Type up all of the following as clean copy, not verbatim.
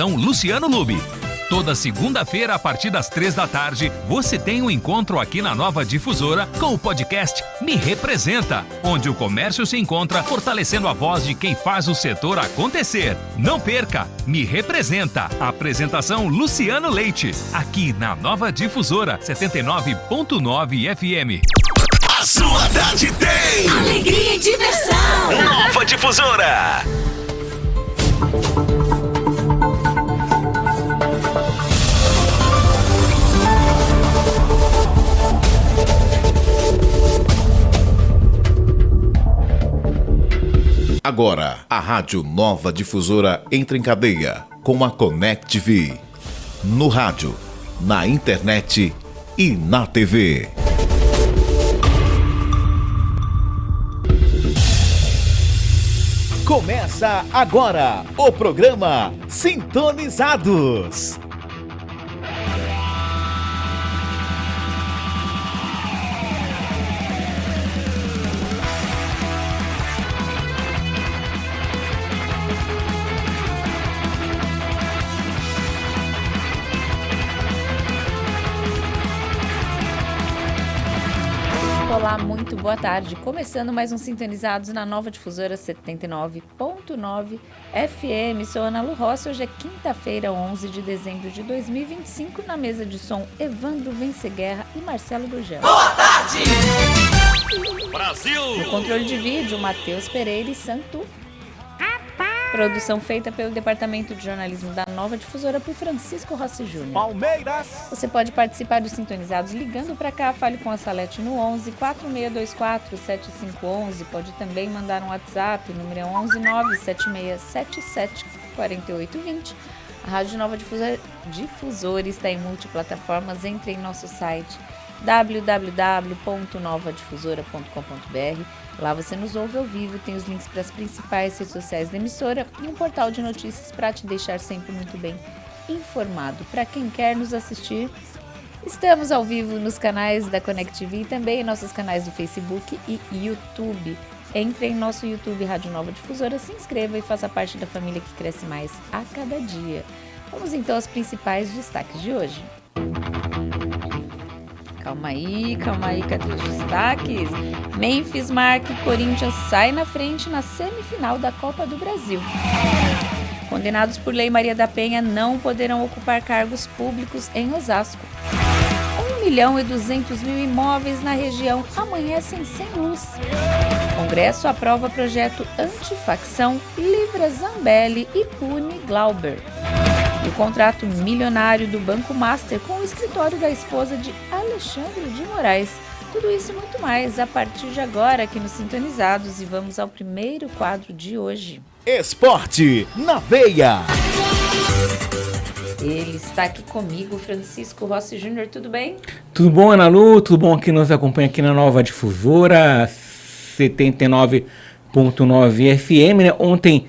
Luciano Lube. Toda segunda-feira, a partir das 3 da tarde, você tem um encontro aqui na Nova Difusora com o podcast Me Representa, onde o comércio se encontra fortalecendo a voz de quem faz o setor acontecer. Não perca! Me Representa. Apresentação Luciano Leite, aqui na Nova Difusora 79.9 FM. A sua tarde tem alegria e diversão. Nova Difusora. Agora, a Rádio Nova Difusora entra em cadeia com a Connect TV. No rádio, na internet e na TV. Começa agora o programa Sintonizados. Olá, muito boa tarde. Começando mais um Sintonizados na Nova Difusora 79.9 FM. Sou Ana Lu Rossi. Hoje é quinta-feira, 11 de dezembro de 2025. Na mesa de som, Evandro Venceguerra e Marcelo Gurgel. Boa tarde! Brasil! No controle de vídeo, Matheus Pereira e Santo. Produção feita pelo Departamento de Jornalismo da Nova Difusora por Francisco Rossi Júnior. Palmeiras! Você pode participar dos Sintonizados ligando para cá, fale com a Salete no 11 4624 7511. Pode também mandar um WhatsApp, o número é 11 97677 4820. A Rádio Nova Difusora está em multiplataformas. Entre em nosso site www.novadifusora.com.br. Lá você nos ouve ao vivo, tem os links para as principais redes sociais da emissora e um portal de notícias para te deixar sempre muito bem informado. Para quem quer nos assistir, estamos ao vivo nos canais da Connect TV e também em nossos canais do Facebook e YouTube. Entre em nosso YouTube Rádio Nova Difusora, se inscreva e faça parte da família que cresce mais a cada dia. Vamos então aos principais destaques de hoje. Calma aí, cadê os destaques? Memphis marca e Corinthians sai na frente na semifinal da Copa do Brasil. Condenados por Lei Maria da Penha não poderão ocupar cargos públicos em Osasco. 1.200.000 imóveis na região amanhecem sem luz. Congresso aprova projeto antifacção, livra Zambelli e pune Glauber. E o contrato milionário do Banco Master com o escritório da esposa de Alexandre de Moraes. Tudo isso e muito mais a partir de agora aqui nos Sintonizados. E vamos ao primeiro quadro de hoje. Esporte na veia. Ele está aqui comigo, Francisco Rossi Júnior. Tudo bem? Tudo bom, Ana Lu? Tudo bom que nos acompanha aqui na Nova Difusora 79.9 FM, né? Ontem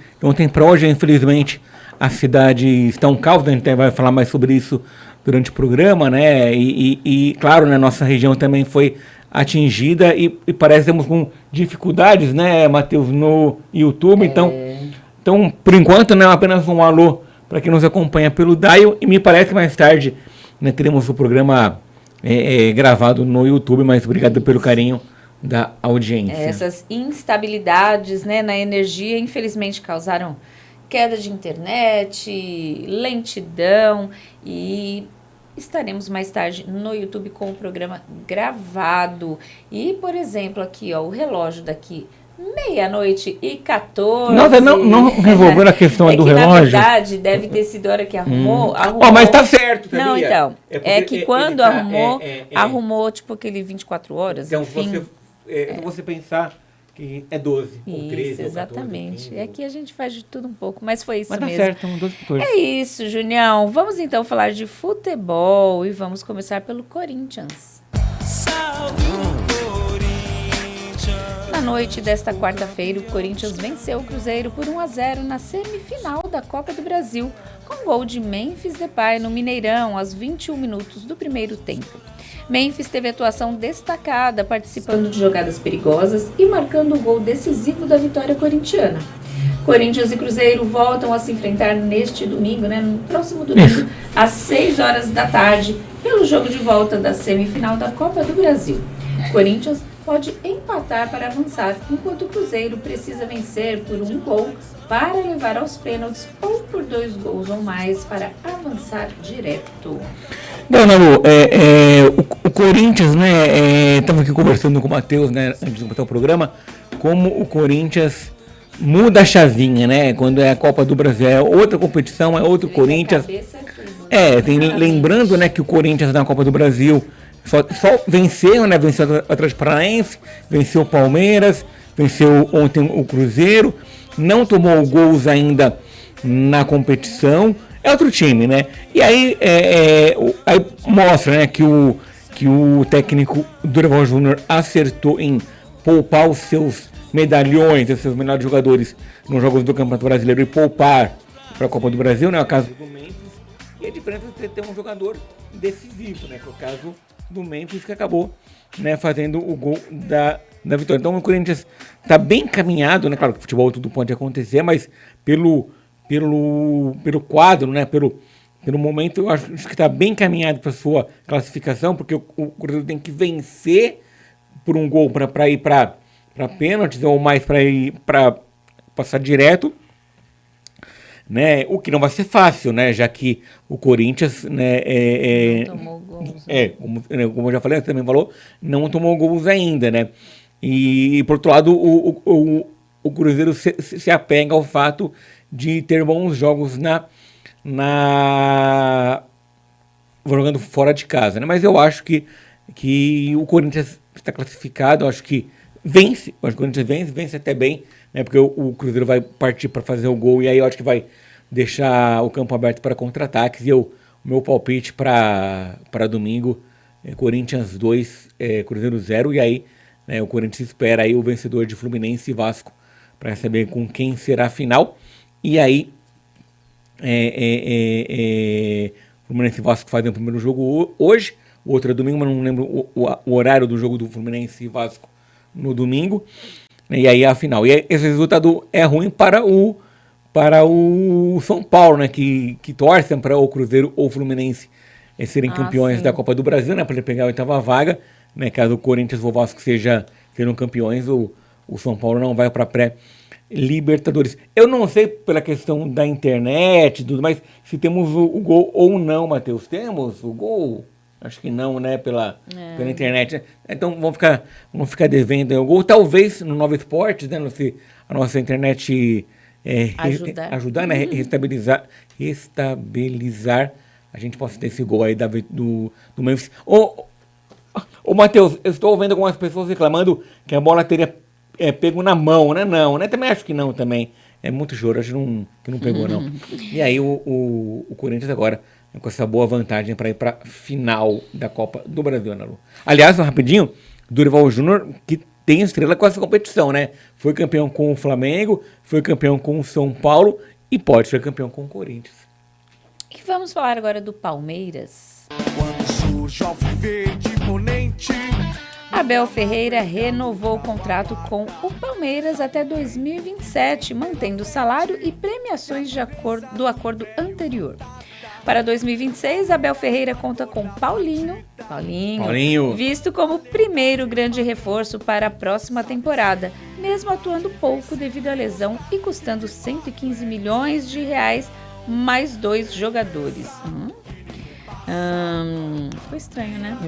para hoje, infelizmente, a cidade está um caos, a gente vai falar mais sobre isso durante o programa, né? E claro, né, nossa região também foi atingida e parece que estamos com dificuldades, né, Matheus, no YouTube. Então, por enquanto, né, apenas um alô para quem nos acompanha pelo Dial e me parece que mais tarde, né, teremos o programa gravado no YouTube, mas obrigado pelo carinho da audiência. Essas instabilidades, né, na energia, infelizmente causaram queda de internet, lentidão e estaremos mais tarde no YouTube com o programa gravado. E, por exemplo, aqui, ó, o relógio daqui, 00:14. Nossa, não resolveu a questão do relógio? Na verdade, deve ter sido a hora que arrumou. Mas tá certo, sabia? Não, então, é que quando arrumou, arrumou tipo aquele 24 horas, então, enfim. Você pensar que é 12 ou 13 isso, exatamente. ou 14, Aqui a gente faz de tudo um pouco, mas foi isso mas mesmo. Mas tá certo, 12 14. É isso, Junião. Vamos então falar de futebol e vamos começar pelo Corinthians. Salve o Corinthians! Na noite desta quarta-feira, o Corinthians venceu o Cruzeiro por 1-0 na semifinal da Copa do Brasil, com gol de Memphis Depay no Mineirão, aos 21 minutos do primeiro tempo. Memphis teve atuação destacada, participando de jogadas perigosas e marcando o gol decisivo da vitória corintiana. Corinthians e Cruzeiro voltam a se enfrentar neste domingo, né? No próximo domingo, às 6 horas da tarde, pelo jogo de volta da semifinal da Copa do Brasil. Corinthians pode empatar para avançar, enquanto o Cruzeiro precisa vencer por 1 gol para levar aos pênaltis ou por 2 gols ou mais para avançar direto. Não, Nalu, o Corinthians, né, estava aqui conversando com o Matheus, né, antes de começar o programa, como o Corinthians muda a chavinha, né, quando é a Copa do Brasil, é outra competição, é outro Corinthians. Lembrando, né, que o Corinthians na Copa do Brasil só venceu, né, venceu o Atlético Paranaense, venceu o Palmeiras, venceu ontem o Cruzeiro, não tomou gols ainda na competição, é outro time, né? E aí, aí mostra, né, que o técnico Dorival Júnior acertou em poupar os seus medalhões, os seus melhores jogadores nos jogos do Campeonato Brasileiro e poupar para a Copa do Brasil, né? É o caso do Memphis. E a diferença é ter um jogador decisivo, né? Que é o caso do Memphis, que acabou, né, fazendo o gol da vitória. Então o Corinthians está bem encaminhado, né? Claro que futebol tudo pode acontecer, mas pelo quadro, né? Pelo momento, eu acho que está bem encaminhado para sua classificação, porque o Cruzeiro tem que vencer por 1 gol para ir para pênaltis, ou mais para ir para passar direto, né? O que não vai ser fácil, né? Já que o Corinthians, né, não tomou gols. Como eu já falei, você também falou, não tomou gols ainda, né? E por outro lado, o Cruzeiro se apega ao fato de ter bons jogos jogando fora de casa, né? Mas eu acho que o Corinthians está classificado, eu acho que vence, o Corinthians vence até bem, né? Porque o Cruzeiro vai partir para fazer o gol e aí eu acho que vai deixar o campo aberto para contra-ataques. E o meu palpite para domingo é Corinthians 2, Cruzeiro 0, e aí, né, o Corinthians espera aí o vencedor de Fluminense e Vasco para saber com quem será a final. E aí, Fluminense e Vasco fazem o primeiro jogo hoje, o outro é domingo, mas não lembro o horário do jogo do Fluminense e Vasco no domingo. E aí a final. E esse resultado é ruim para o São Paulo, né, que torcem para o Cruzeiro ou o Fluminense serem campeões da Copa do Brasil, né, para ele pegar a 8ª vaga, né, caso o Corinthians ou o Vasco sejam campeões, o São Paulo não vai para pré-Libertadores. Eu não sei pela questão da internet e tudo mais, se temos o gol ou não, Matheus. Temos o gol? Acho que não, né? Pela internet. Né? Então vamos ficar devendo o gol. Talvez no Nova Esportes, né? Se a nossa internet ajudar, né? Restabilizar, a gente possa ter esse gol aí do Memphis. Ô Matheus, eu estou vendo algumas pessoas reclamando que a bola teria pego na mão, né? Não, né? Também acho que não, também. É muito choro, acho que não pegou, não. E aí o Corinthians agora, com essa boa vantagem para ir para a final da Copa do Brasil, Ana Lu. Aliás, rapidinho, Dorival Júnior, que tem estrela com essa competição, né? Foi campeão com o Flamengo, foi campeão com o São Paulo e pode ser campeão com o Corinthians. E vamos falar agora do Palmeiras. Quando surge alviverde imponente, Abel Ferreira renovou o contrato com o Palmeiras até 2027, mantendo o salário e premiações do acordo anterior. Para 2026, Abel Ferreira conta com Paulinho, visto como o primeiro grande reforço para a próxima temporada, mesmo atuando pouco devido à lesão e custando 115 milhões de reais mais 2 jogadores. Ficou estranho, né?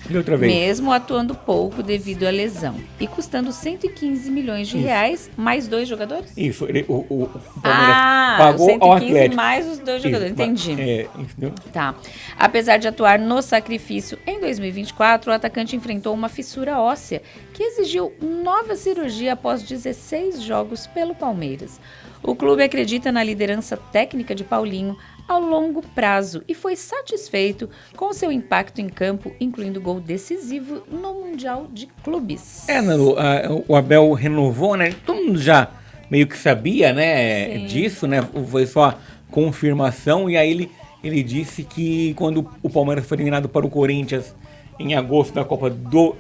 E outra vez. Mesmo atuando pouco devido à lesão e custando 115 milhões de reais mais 2 jogadores? Isso, o Palmeiras pagou 115 ao Atlético. Mais os 2 jogadores, entendi. Entendeu? Tá. Apesar de atuar no sacrifício em 2024, o atacante enfrentou uma fissura óssea que exigiu nova cirurgia após 16 jogos pelo Palmeiras. O clube acredita na liderança técnica de Paulinho ao longo prazo e foi satisfeito com seu impacto em campo, incluindo gol decisivo no Mundial de Clubes. Nando, o Abel renovou, né? Todo mundo já meio que sabia, né, disso, né? Foi só confirmação e aí ele disse que quando o Palmeiras foi eliminado para o Corinthians em agosto da Copa do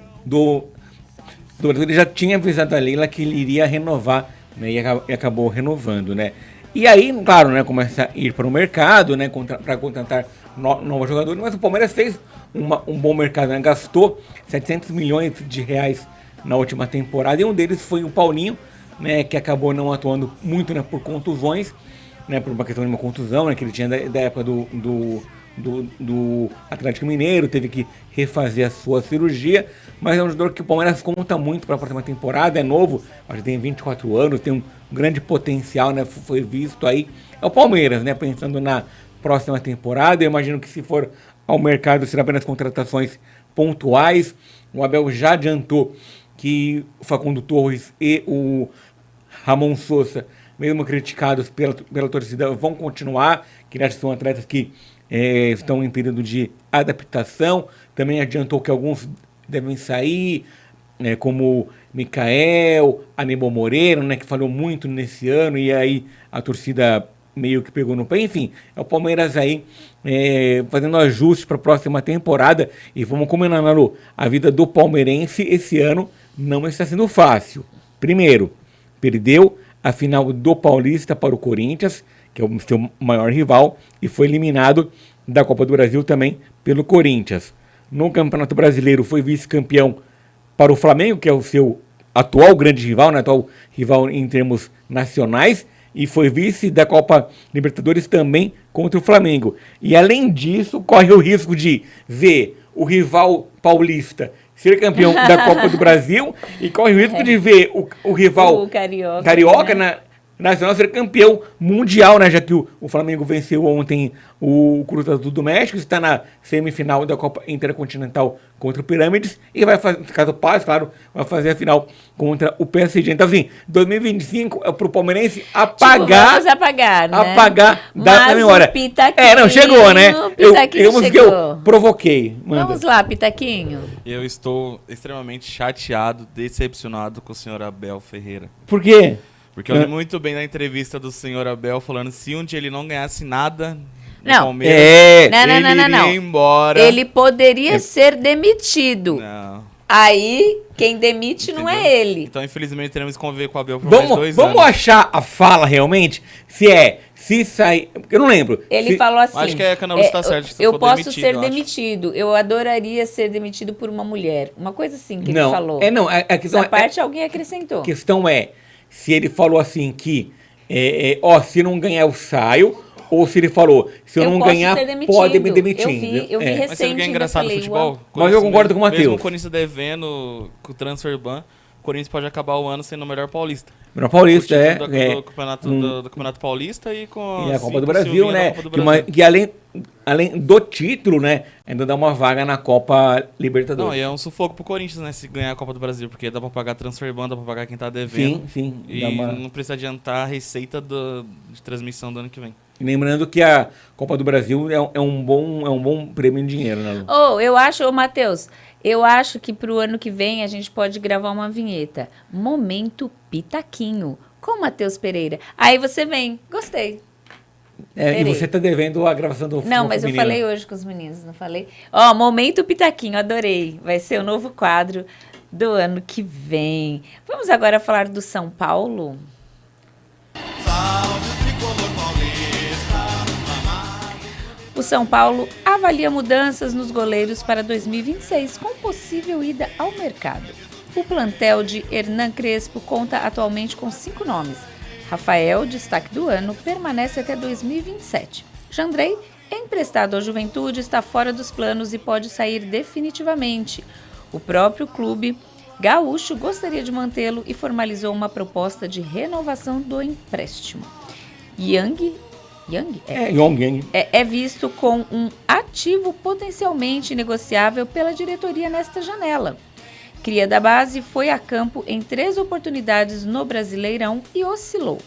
Brasil, ele já tinha avisado a Leila que ele iria renovar né, e acabou renovando, né? E aí, claro, né, começa a ir para o mercado, né, para contratar novos jogadores, mas o Palmeiras fez um bom mercado, né, gastou 700 milhões de reais na última temporada, e um deles foi o Paulinho, né, que acabou não atuando muito, né, por contusões, né, por uma questão de uma contusão, né, que ele tinha da época do Atlético Mineiro, teve que refazer a sua cirurgia, mas é um jogador que o Palmeiras conta muito para a próxima temporada, é novo, acho que tem 24 anos, tem um grande potencial, né, foi visto aí, é o Palmeiras, né, pensando na próxima temporada. Eu imagino que, se for ao mercado, será apenas contratações pontuais. O Abel já adiantou que o Facundo Torres e o Ramon Sousa, mesmo criticados pela torcida, vão continuar, que são atletas que estão em período de adaptação. Também adiantou que alguns devem sair, né, como Micael, Aníbal Moreira, né, que falou muito nesse ano, e aí a torcida meio que pegou no pé. Enfim, é o Palmeiras aí fazendo ajustes para a próxima temporada. E vamos combinar, Nalu, a vida do palmeirense esse ano não está sendo fácil. Primeiro, perdeu a final do Paulista para o Corinthians, que é o seu maior rival, e foi eliminado da Copa do Brasil também pelo Corinthians. No Campeonato Brasileiro foi vice-campeão para o Flamengo, que é o seu atual grande rival, né, atual rival em termos nacionais, e foi vice da Copa Libertadores também contra o Flamengo. E além disso, corre o risco de ver o rival paulista ser campeão da Copa do Brasil, e corre o risco de ver o rival carioca, né, nacional ser campeão mundial, né? Já que o Flamengo venceu ontem o Cruz Azul do México, está na semifinal da Copa Intercontinental contra o Pirâmides, e vai fazer, caso passe, claro, vai fazer a final contra o PSG. Então, assim, 2025 é pro palmeirense apagar, vamos apagar, né? Apagar da memória. Não, chegou, né? Eu provoquei. Manda. Vamos lá, Pitaquinho. Eu estou extremamente chateado, decepcionado com o senhor Abel Ferreira. Por quê? Porque eu li muito bem na entrevista do senhor Abel falando que, se um dia ele não ganhasse nada no Não. Palmeiras, ele iria embora. Ele poderia ser demitido. Não. Aí, quem demite não é ele. Então, infelizmente, teremos que conviver com o Abel por mais 2 anos. Vamos achar a fala realmente? Se sair... Eu não lembro. Ele falou assim... Acho que a Cana Lúcia tá certo. Eu posso ser demitido. Eu adoraria ser demitido por uma mulher. Uma coisa assim que ele falou. Essa parte alguém acrescentou. A questão é, se ele falou assim que, se não ganhar eu saio, ou se ele falou, se eu não ganhar, pode me demitir. Eu vi recente. Mas sabe o que é engraçado no futebol? Mas eu concordo com o Matheus. Mesmo o Corinthians devendo com o transfer ban, o Corinthians pode acabar o ano sendo o melhor paulista. Melhor paulista, do Campeonato Paulista e com a Copa do Brasil, né? Que além do título, né? Ainda dá uma vaga na Copa Libertadores. Não, e é um sufoco pro Corinthians, né? Se ganhar a Copa do Brasil, porque dá pra pagar transfer ban, dá pra pagar quem tá devendo. Sim. E não precisa adiantar a receita de transmissão do ano que vem. Lembrando que a Copa do Brasil é um bom prêmio em dinheiro, né, Lu? Matheus, eu acho que pro ano que vem a gente pode gravar uma vinheta. Momento Pitaquinho, com Matheus Pereira. Aí você vem. Gostei. E você tá devendo a gravação do Não, mas eu falei hoje com os meninos, não falei? Momento Pitaquinho, adorei. Vai ser o novo quadro do ano que vem. Vamos agora falar do São Paulo? O São Paulo avalia mudanças nos goleiros para 2026, com possível ida ao mercado. O plantel de Hernan Crespo conta atualmente com 5 nomes. Rafael, destaque do ano, permanece até 2027. Jandrei, emprestado ao Juventude, está fora dos planos e pode sair definitivamente. O próprio clube gaúcho gostaria de mantê-lo e formalizou uma proposta de renovação do empréstimo. Yang é visto com um ativo potencialmente negociável pela diretoria nesta janela. Cria da base foi a campo em 3 oportunidades no Brasileirão e oscilou.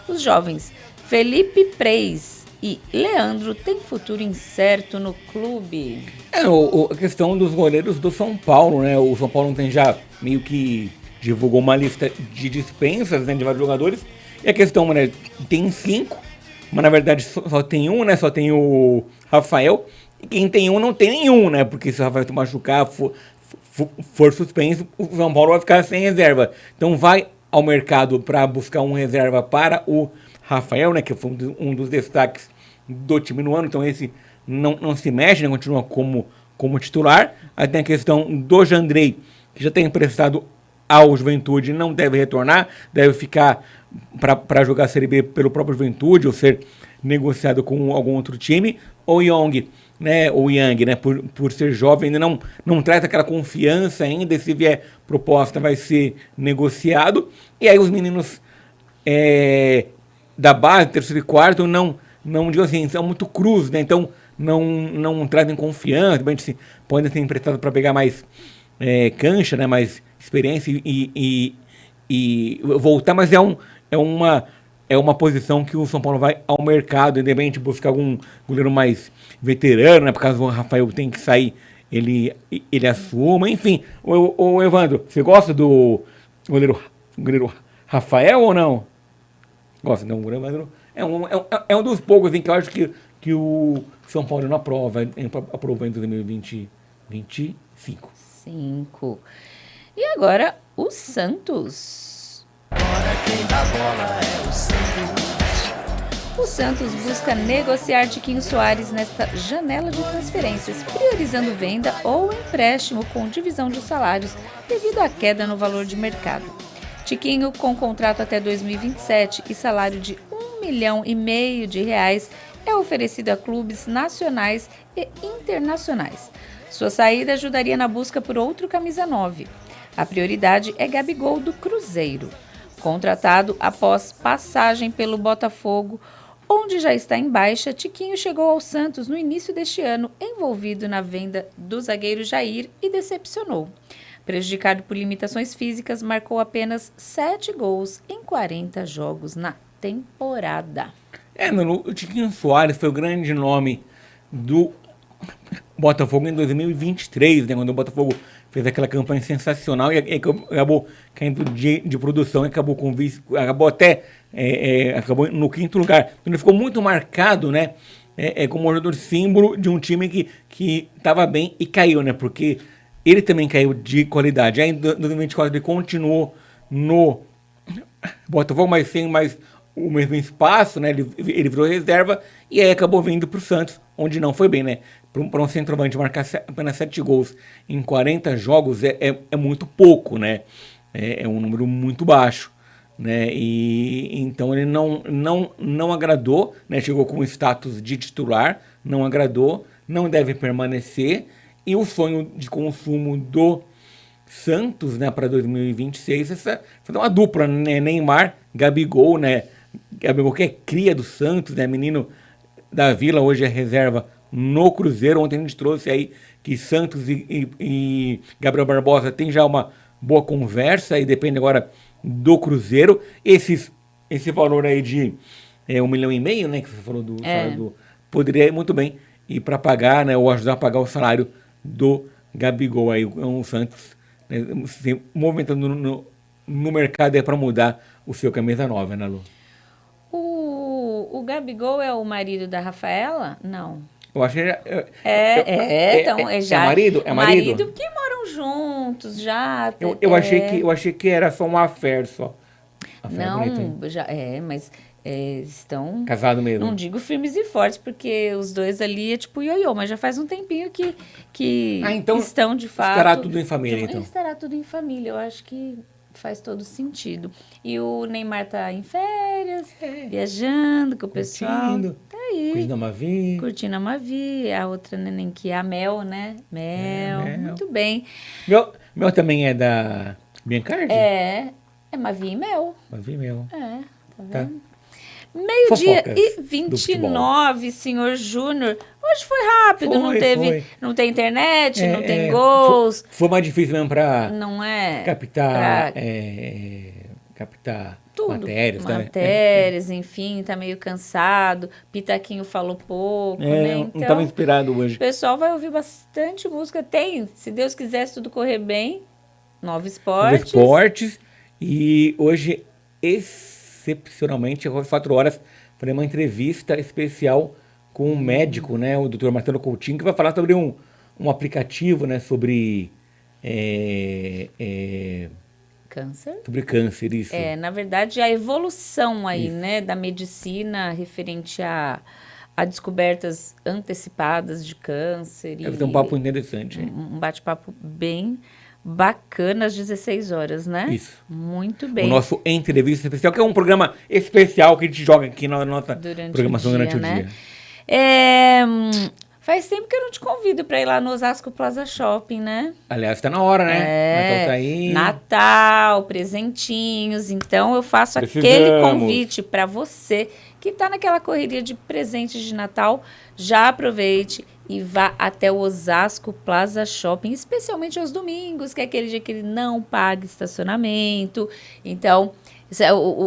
Os jovens Felipe Preis e Leandro têm futuro incerto no clube. A questão dos goleiros do São Paulo, né? O São Paulo tem já meio que divulgou uma lista de dispensas, né, de vários jogadores. E a questão, né, tem 5, mas na verdade só tem um, né? Só tem o Rafael. E quem tem um não tem nenhum, né? Porque se o Rafael se machucar, for suspenso, o São Paulo vai ficar sem reserva. Então vai ao mercado para buscar um reserva para o Rafael, né, que foi um dos destaques do time no ano, então esse não se mexe, né, continua como titular. Aí tem a questão do Jandrei, que já tem emprestado ao Juventude, não deve retornar, deve ficar para jogar a Série B pelo próprio Juventude ou ser negociado com algum outro time. O Young, né, por ser jovem, ainda não traz aquela confiança ainda, se vier proposta vai ser negociado. E aí os meninos da base, terceiro e quarto, não digo assim, são muito cruz, né, então não trazem confiança, a gente pode ser emprestado para pegar mais cancha, né, mais experiência e voltar, mas é uma posição que o São Paulo vai ao mercado, independente de buscar algum goleiro mais veterano, né, por causa do Rafael tem que sair, ele assuma, enfim. O Evandro, você gosta do goleiro Rafael ou não? Gosta, não, o goleiro Evandro é um dos poucos assim, que eu acho que o São Paulo não aprovou em 2025. 5. E agora o Santos. O Santos busca negociar Tiquinho Soares nesta janela de transferências, priorizando venda ou empréstimo com divisão de salários devido à queda no valor de mercado. Tiquinho, com contrato até 2027 e salário de R$1,5 milhão é oferecido a clubes nacionais e internacionais. Sua saída ajudaria na busca por outro camisa 9. A prioridade é Gabigol do Cruzeiro. Contratado após passagem pelo Botafogo, onde já está em baixa, Tiquinho chegou ao Santos no início deste ano, envolvido na venda do zagueiro Jair e decepcionou. Prejudicado por limitações físicas, marcou apenas 7 gols em 40 jogos na temporada. O Tiquinho Soares foi o grande nome do Botafogo em 2023, né, quando o Botafogo fez aquela campanha sensacional e acabou caindo de produção, acabou acabou no 5º lugar. Então ele ficou muito marcado, né, como um jogador símbolo de um time que estava bem e caiu, né, porque ele também caiu de qualidade. Aí em 2024 ele continuou no Botafogo, mas sem mais o mesmo espaço, né? Ele virou reserva e aí acabou vindo para o Santos, onde não foi bem, né? Para um centroavante marcar apenas 7 gols em 40 jogos é muito pouco, né? É um número muito baixo, né? E então ele não agradou, né? Chegou com o status de titular, não agradou, não deve permanecer. E o sonho de consumo do Santos, né, para 2026 é fazer uma dupla, né? Neymar, Gabigol, né? Gabigol que é cria do Santos, né? Menino da Vila, hoje é reserva no Cruzeiro. Ontem a gente trouxe aí que Santos e Gabriel Barbosa tem já uma boa conversa e depende agora do Cruzeiro. Esse valor aí de R$1,5 milhão, né, que você falou do salário poderia muito bem ir para pagar, né, ou ajudar a pagar o salário do Gabigol aí, o Santos, né, se movimentando no mercado para mudar o seu camisa 9, né, Lu? O Gabigol é o marido da Rafaela? Não. Eu achei. Então já. É marido? É marido? Marido que moram juntos já. Eu achei que era só uma affair só. Não, já mas estão. Casado mesmo. Não digo firmes e fortes, porque os dois ali é tipo ioiô, mas já faz um tempinho que então estão de fato. Estará tudo em família, então. Estará tudo em família, eu acho que faz todo sentido. E o Neymar tá em férias, viajando com o pessoal. Tá aí. Curtindo a Mavi. A outra neném que é a Mel, né? Mel. Muito bem. Mel também é da Biancardi? É Mavi e Mel. Mavi e Mel. Tá vendo? Meio-dia e 29, senhor Júnior. Hoje foi rápido, não tem internet, não tem gols. Foi mais difícil mesmo para captar tudo. Matérias, enfim, tá meio cansado. Pitaquinho falou pouco, né? Então, não estava inspirado hoje. O pessoal vai ouvir bastante música. Tem, se Deus quiser, se tudo correr bem, Nova Esportes. E hoje, excepcionalmente, às 4 horas, farei uma entrevista especial com um médico, né, o Dr. Marcelo Coutinho, que vai falar sobre um aplicativo, né, sobre câncer. Sobre câncer, isso. Na verdade, a evolução aí, né, da medicina referente a descobertas antecipadas de câncer. Deve ter um papo interessante. Um bate-papo bem bacana às 16 horas, né? Isso. Muito bem. O nosso Entrevista Especial, que é um programa especial que a gente joga aqui na nossa programação durante o dia. Faz tempo que eu não te convido para ir lá no Osasco Plaza Shopping, né? Aliás, tá na hora, né? Natal tá aí. Natal, presentinhos. Então, eu faço aquele convite para você que tá naquela correria de presentes de Natal. Já aproveite e vá até o Osasco Plaza Shopping, especialmente aos domingos, que é aquele dia que ele não paga estacionamento. Então,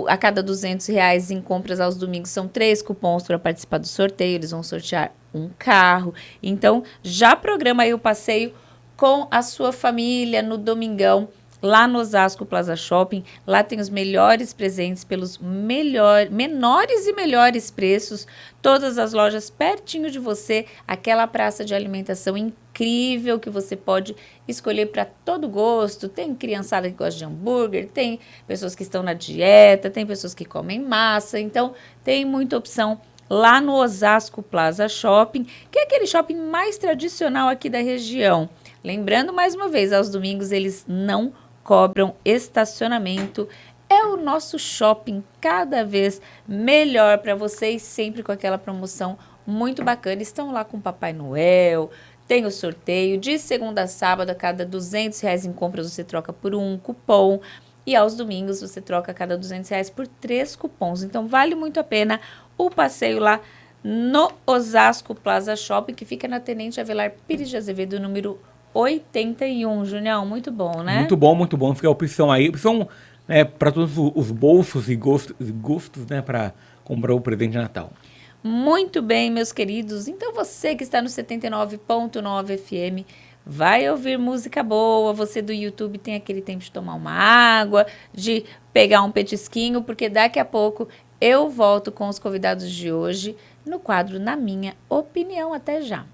a cada R$200 em compras aos domingos são 3 cupons para participar do sorteio. Eles vão sortear um carro. Então, já programa aí o passeio com a sua família no domingão, lá no Osasco Plaza Shopping. Lá tem os melhores presentes pelos menores e melhores preços. Todas as lojas pertinho de você. Aquela praça de alimentação incrível que você pode escolher para todo gosto. Tem criançada que gosta de hambúrguer, tem pessoas que estão na dieta, tem pessoas que comem massa. Então, tem muita opção lá no Osasco Plaza Shopping, que é aquele shopping mais tradicional aqui da região. Lembrando, mais uma vez, aos domingos eles não cobram estacionamento. É o nosso shopping cada vez melhor para vocês, sempre com aquela promoção muito bacana. Estão lá com o Papai Noel, tem o sorteio de segunda a sábado, a cada R$200 em compras você troca por um cupom. E aos domingos você troca a cada R$200 por 3 cupons. Então vale muito a pena o passeio lá no Osasco Plaza Shopping, que fica na Tenente Avelar Pires de Azevedo, número 81, Junião, muito bom, né? Muito bom. Fica a opção aí. Opção para todos os bolsos e gostos, né? Para comprar o presente de Natal. Muito bem, meus queridos. Então você que está no 79.9 FM, vai ouvir música boa. Você do YouTube tem aquele tempo de tomar uma água, de pegar um petisquinho, porque daqui a pouco eu volto com os convidados de hoje no quadro Na Minha Opinião. Até já.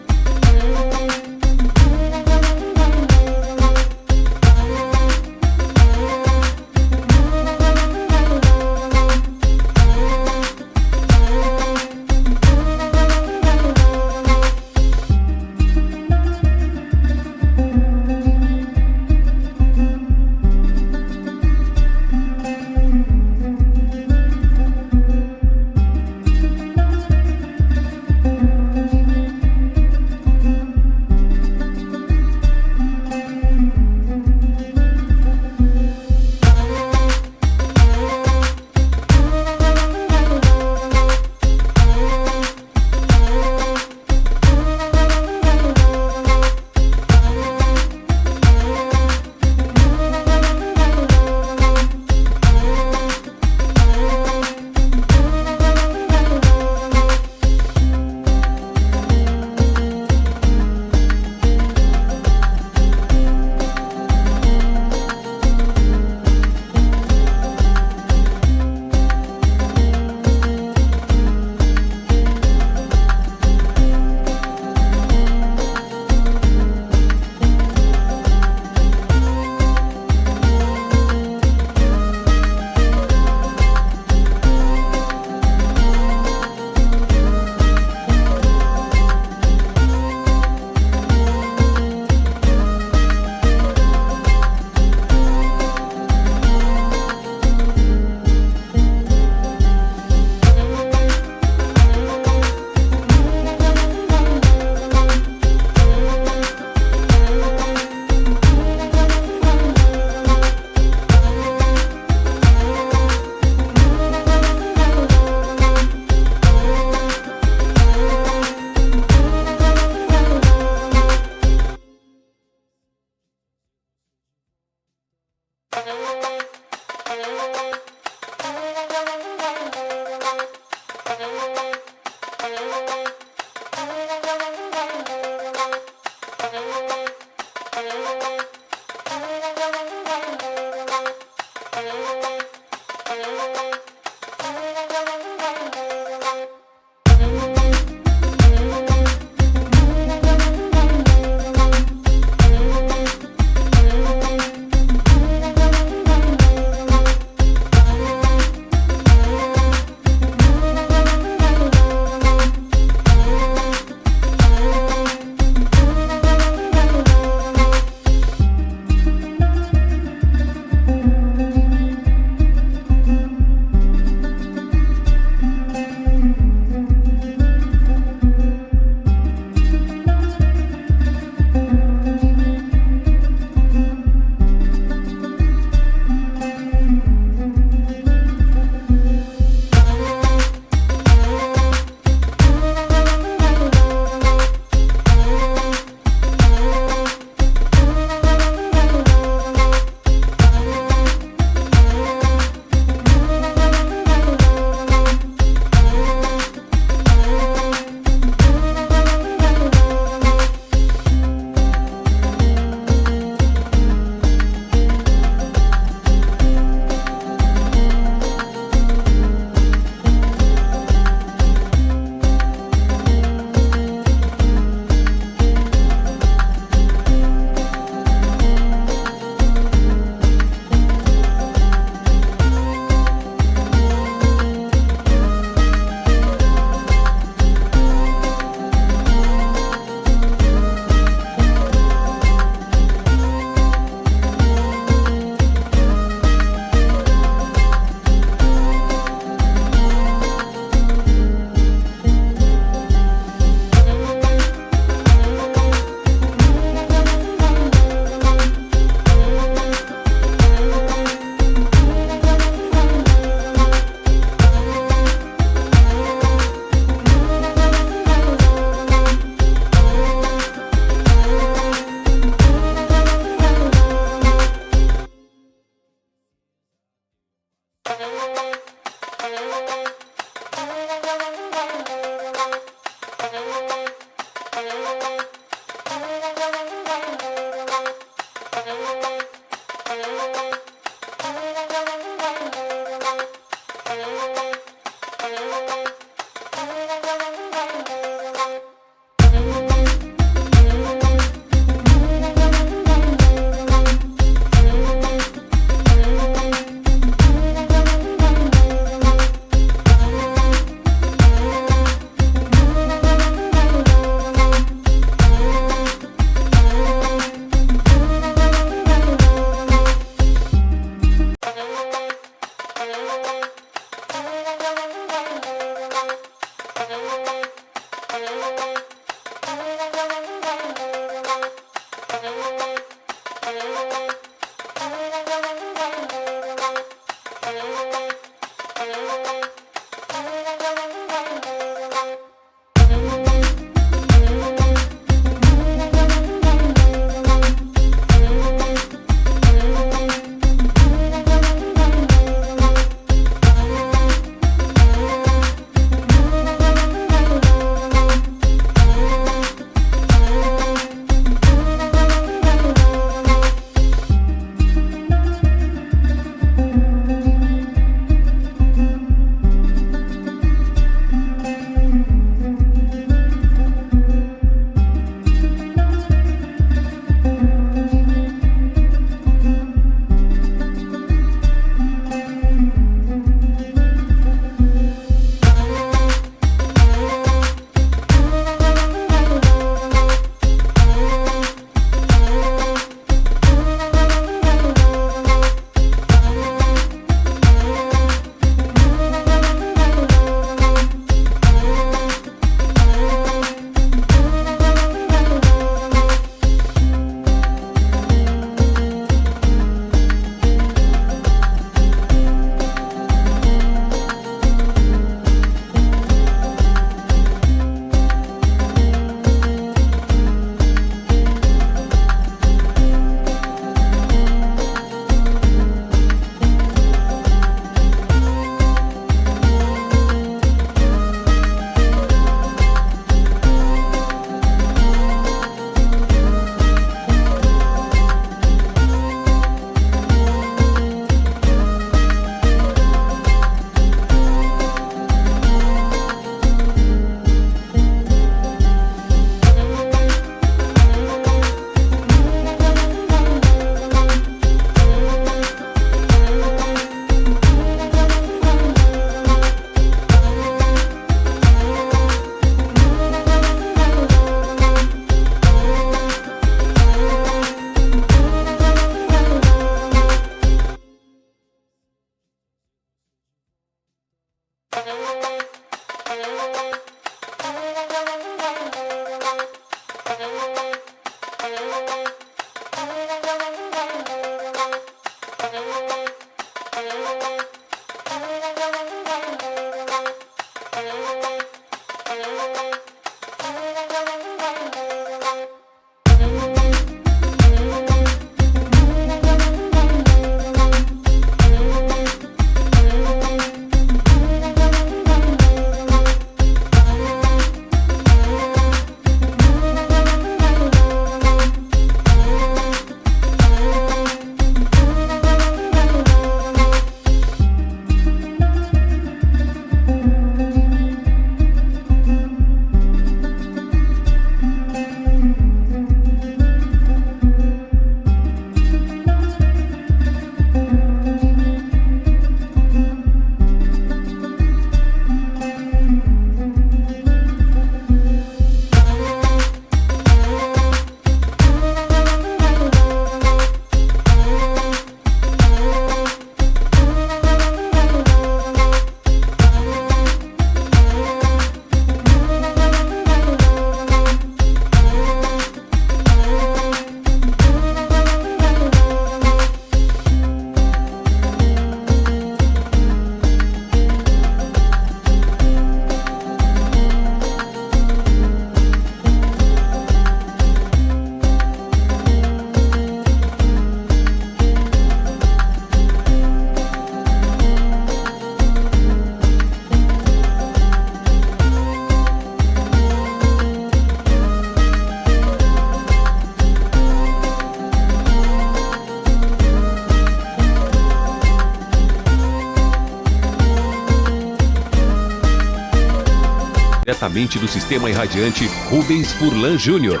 Diretamente do Sistema Irradiante Rubens Furlan Júnior.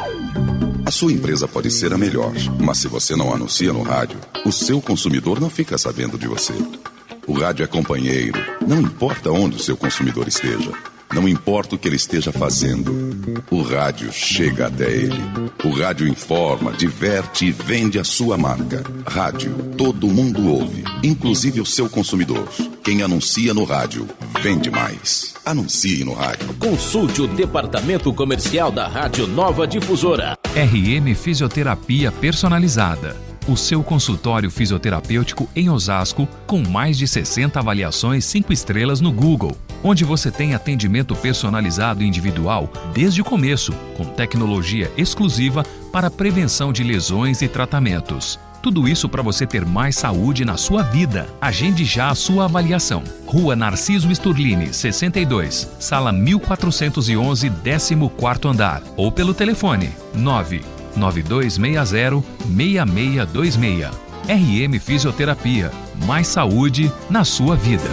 A sua empresa pode ser a melhor, mas se você não anuncia no rádio, o seu consumidor não fica sabendo de você. O rádio é companheiro, não importa onde o seu consumidor esteja. Não importa o que ele esteja fazendo, o rádio chega até ele. O rádio informa, diverte e vende a sua marca. Rádio, todo mundo ouve, inclusive o seu consumidor. Quem anuncia no rádio, vende mais. Anuncie no rádio. Consulte o departamento comercial da Rádio Nova Difusora. RM Fisioterapia Personalizada. O seu consultório fisioterapêutico em Osasco, com mais de 60 avaliações 5 estrelas no Google, onde você tem atendimento personalizado e individual desde o começo, com tecnologia exclusiva para prevenção de lesões e tratamentos. Tudo isso para você ter mais saúde na sua vida. Agende já a sua avaliação. Rua Narciso Sturlini, 62, sala 1411, 14º andar, ou pelo telefone 99260-6626. RM Fisioterapia. Mais saúde na sua vida.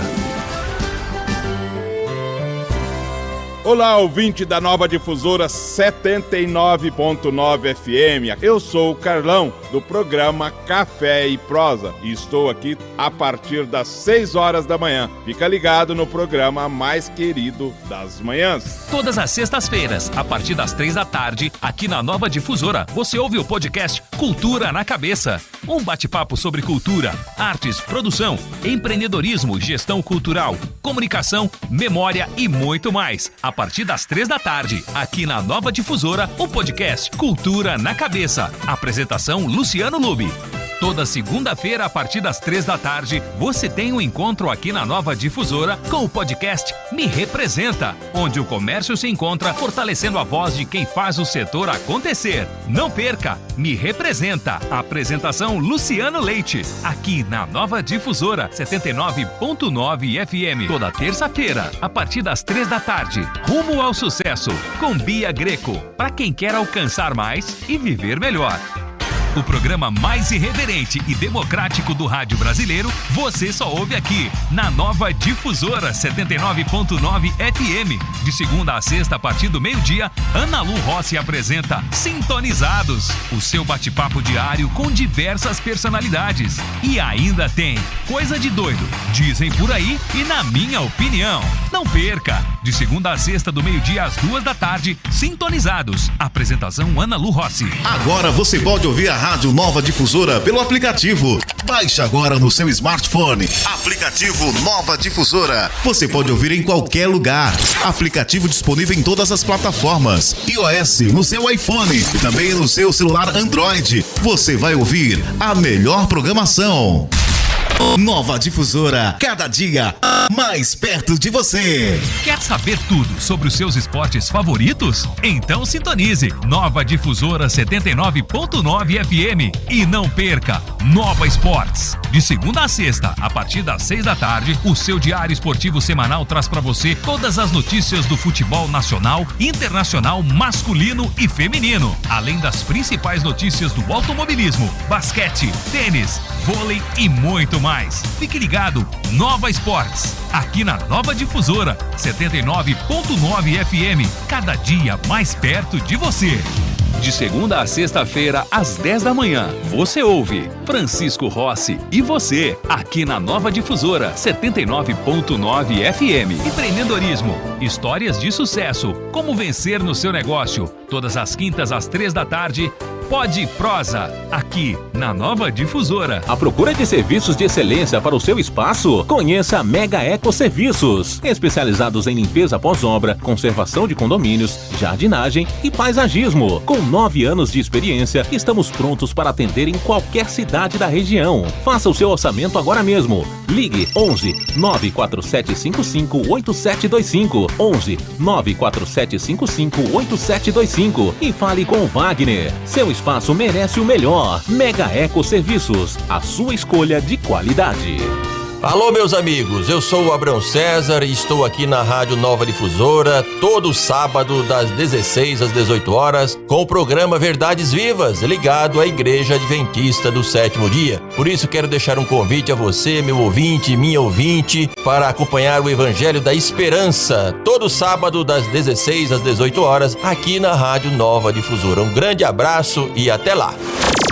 Olá, ouvinte da Nova Difusora 79.9 FM. Eu sou o Carlão, do programa Café e Prosa, e estou aqui a partir das 6 horas da manhã. Fica ligado no programa mais querido das manhãs. Todas as sextas-feiras, a partir das 3 da tarde, aqui na Nova Difusora, você ouve o podcast Cultura na Cabeça. Um bate-papo sobre cultura, artes, produção, empreendedorismo, gestão cultural, comunicação, memória e muito mais. A partir das 3 da tarde, aqui na Nova Difusora, o podcast Cultura na Cabeça. Apresentação Luciano Lubi. Toda segunda-feira, a partir das 3 da tarde, você tem um encontro aqui na Nova Difusora com o podcast Me Representa, onde o comércio se encontra fortalecendo a voz de quem faz o setor acontecer. Não perca! Me Representa. Apresentação Luciano Leite. Aqui na Nova Difusora 79.9 FM. Toda terça-feira, a partir das 3 da tarde. Rumo ao sucesso, com Bia Greco. Para quem quer alcançar mais e viver melhor. O programa mais irreverente e democrático do rádio brasileiro, você só ouve aqui, na Nova Difusora 79.9 FM. De segunda a sexta, a partir do meio-dia, Ana Lu Rossi apresenta Sintonizados, o seu bate-papo diário com diversas personalidades. E ainda tem Coisa de Doido, dizem por aí e na minha opinião. Não perca! De segunda a sexta, do meio-dia às 2 da tarde, Sintonizados. Apresentação Ana Lu Rossi. Agora você pode ouvir a Rádio Nova Difusora pelo aplicativo. Baixe agora no seu smartphone. Aplicativo Nova Difusora. Você pode ouvir em qualquer lugar. Aplicativo disponível em todas as plataformas. iOS no seu iPhone e também no seu celular Android. Você vai ouvir a melhor programação. Nova Difusora, cada dia mais perto de você. Quer saber tudo sobre os seus esportes favoritos? Então sintonize Nova Difusora 79.9 FM e não perca Nova Esportes. De segunda a sexta, a partir das 6 da tarde, o seu diário esportivo semanal traz para você todas as notícias do futebol nacional, internacional, masculino e feminino, além das principais notícias do automobilismo, basquete, tênis, vôlei e muito mais. Fique ligado, Nova Esportes, aqui na Nova Difusora 79.9 FM, cada dia mais perto de você. De segunda a sexta-feira, às 10 da manhã, você ouve Francisco Rossi e você, aqui na Nova Difusora 79.9 FM. Empreendedorismo, histórias de sucesso, como vencer no seu negócio. Todas as quintas às 3 da tarde, Pode Prosa, aqui na Nova Difusora. À procura de serviços de excelência para o seu espaço? Conheça a Mega Eco Serviços, especializados em limpeza pós-obra, conservação de condomínios, jardinagem e paisagismo. Com 9 anos de experiência, estamos prontos para atender em qualquer cidade da região. Faça o seu orçamento agora mesmo. Ligue 11 94755 8725, 11 94755 8725 e fale com o Wagner. Seu espaço merece o melhor. Mega Eco Serviços, a sua escolha de qualidade. Alô, meus amigos, eu sou o Abrão César e estou aqui na Rádio Nova Difusora todo sábado das 16 às 18 horas com o programa Verdades Vivas, ligado à Igreja Adventista do Sétimo Dia. Por isso quero deixar um convite a você, meu ouvinte, minha ouvinte, para acompanhar o Evangelho da Esperança todo sábado das 16 às 18 horas aqui na Rádio Nova Difusora. Um grande abraço e até lá!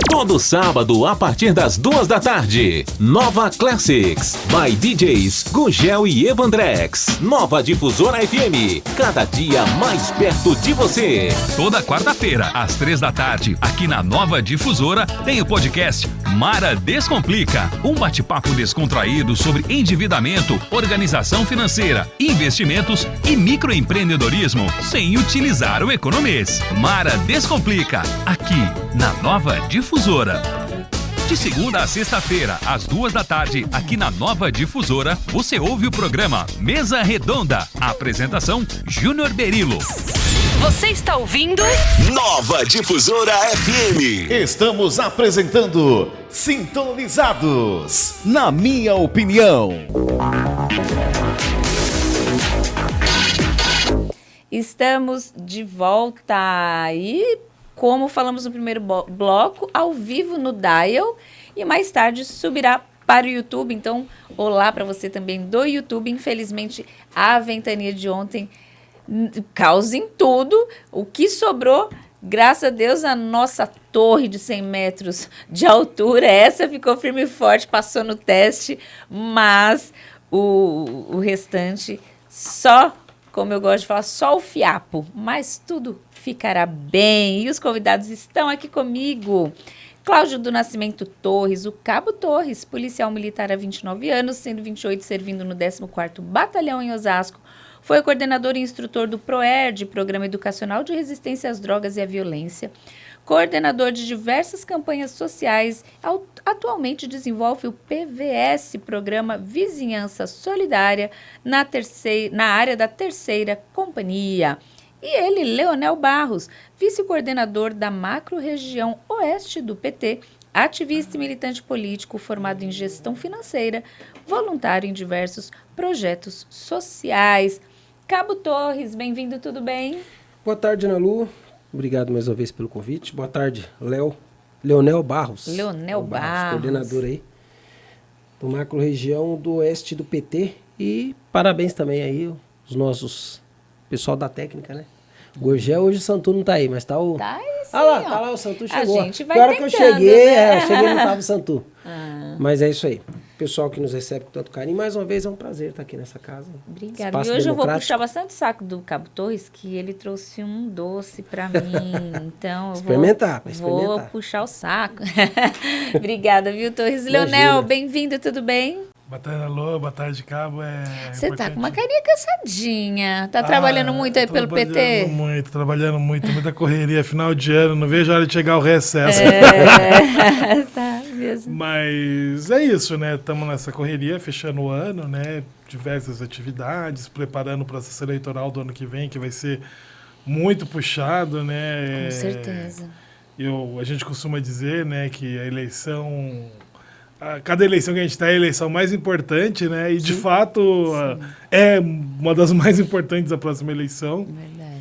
Todo sábado, a partir das 2 da tarde, Nova Classics, by DJs Gugel e Evandrex. Nova Difusora FM, cada dia mais perto de você. Toda quarta-feira, às 3 da tarde, aqui na Nova Difusora, tem o podcast Mara Descomplica. Um bate-papo descontraído sobre endividamento, organização financeira, investimentos e microempreendedorismo, sem utilizar o economês. Mara Descomplica, aqui na Nova Difusora. De segunda a sexta-feira, às 2 da tarde, aqui na Nova Difusora, você ouve o programa Mesa Redonda. Apresentação, Júnior Berilo. Você está ouvindo? Nova Difusora FM. Estamos apresentando Sintonizados, na minha opinião. Estamos de volta e, como falamos no primeiro bloco, ao vivo no Dial e mais tarde subirá para o YouTube. Então, olá para você também do YouTube. Infelizmente, a ventania de ontem causa em tudo. O que sobrou, graças a Deus, a nossa torre de 100 metros de altura. Essa ficou firme e forte, passou no teste, mas o restante só, como eu gosto de falar, só o fiapo, mas tudo ficará bem. E os convidados estão aqui comigo. Cláudio do Nascimento Torres, o Cabo Torres, policial militar há 29 anos, sendo 28 servindo no 14º Batalhão em Osasco. Foi coordenador e instrutor do PROERD, Programa Educacional de Resistência às Drogas e à Violência. Coordenador de diversas campanhas sociais, atualmente desenvolve o PVS, Programa Vizinhança Solidária, na área da 3ª Companhia. E ele, Leonel Barros, vice-coordenador da macro-região oeste do PT, ativista e militante político formado em gestão financeira, voluntário em diversos projetos sociais. Cabo Torres, bem-vindo, tudo bem? Boa tarde, Ana Lu. Obrigado mais uma vez pelo convite. Boa tarde, Leonel Barros. Leonel Barros. Coordenador aí do macro-região do oeste do PT. E parabéns também aí os nossos pessoal da técnica, né? O Gurgel, hoje o Santu não tá aí, mas tá o... Tá aí sim, tá lá, o Santu chegou. A gente vai agora que eu cheguei, né? Não tava o Santu. Mas é isso aí. Pessoal que nos recebe com tanto carinho, mais uma vez é um prazer estar aqui nessa casa. Obrigada. E hoje eu vou puxar bastante o saco do Cabo Torres, que ele trouxe um doce pra mim. Então eu vou puxar o saco. Obrigada, viu, Torres? Leonel, bem-vindo, tudo bem? Boa tarde, Alô. Boa tarde, Cabo. Você tá com uma carinha cansadinha. Tá trabalhando muito aí pelo PT? Trabalhando muito. Muita correria. Final de ano, não vejo a hora de chegar o recesso. Tá mesmo. Mas é isso, né? Estamos nessa correria, fechando o ano, né? Diversas atividades, preparando o processo eleitoral do ano que vem, que vai ser muito puxado, né? Com certeza. A gente costuma dizer, né, que a eleição... Cada eleição que a gente está é a eleição mais importante, né? E, de fato, é uma das mais importantes da próxima eleição. Verdade.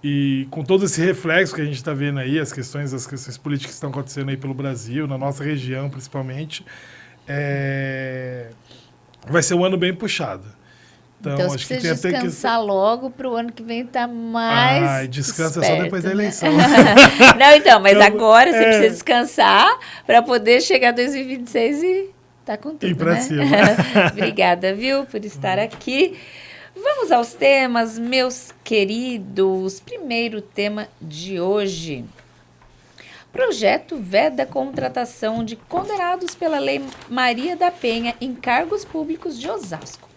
E com todo esse reflexo que a gente está vendo aí, as questões políticas que estão acontecendo aí pelo Brasil, na nossa região, principalmente, vai ser um ano bem puxado. Então acho que tem até que descansar logo para o ano que vem estar mais descansa esperto, só depois da eleição. Não, então, mas agora você precisa descansar para poder chegar 2026 e tá com tudo, e pra cima. Obrigada, viu, por estar aqui. Vamos aos temas, meus queridos. Primeiro tema de hoje. Projeto veda contratação de condenados pela Lei Maria da Penha em cargos públicos de Osasco.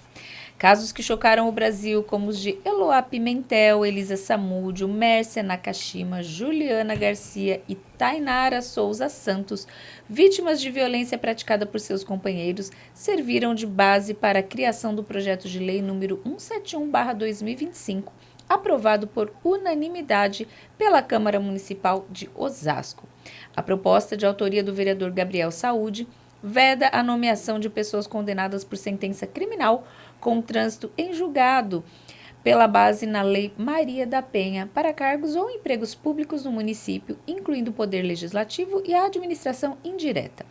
Casos que chocaram o Brasil, como os de Eloá Pimentel, Elisa Samúdio, Mércia Nakashima, Juliana Garcia e Tainara Souza Santos, vítimas de violência praticada por seus companheiros, serviram de base para a criação do projeto de lei número 171/2025, aprovado por unanimidade pela Câmara Municipal de Osasco. A proposta, de autoria do vereador Gabriel Saúde, veda a nomeação de pessoas condenadas por sentença criminal com trânsito em julgado pela base na Lei Maria da Penha para cargos ou empregos públicos no município, incluindo o poder legislativo e a administração indireta.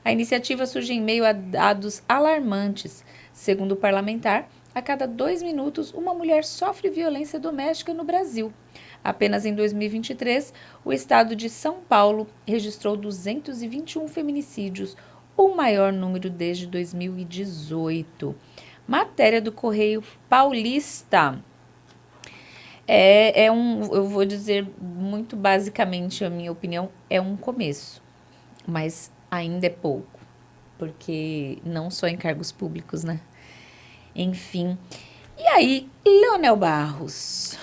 A iniciativa surge em meio a dados alarmantes. Segundo o parlamentar, a cada 2 minutos, uma mulher sofre violência doméstica no Brasil. Apenas em 2023, o estado de São Paulo registrou 221 feminicídios, o maior número desde 2018. Matéria do Correio Paulista. Eu vou dizer muito basicamente, a minha opinião, é um começo, mas ainda é pouco, porque não só em cargos públicos, né? Enfim. E aí, Leonel Barros?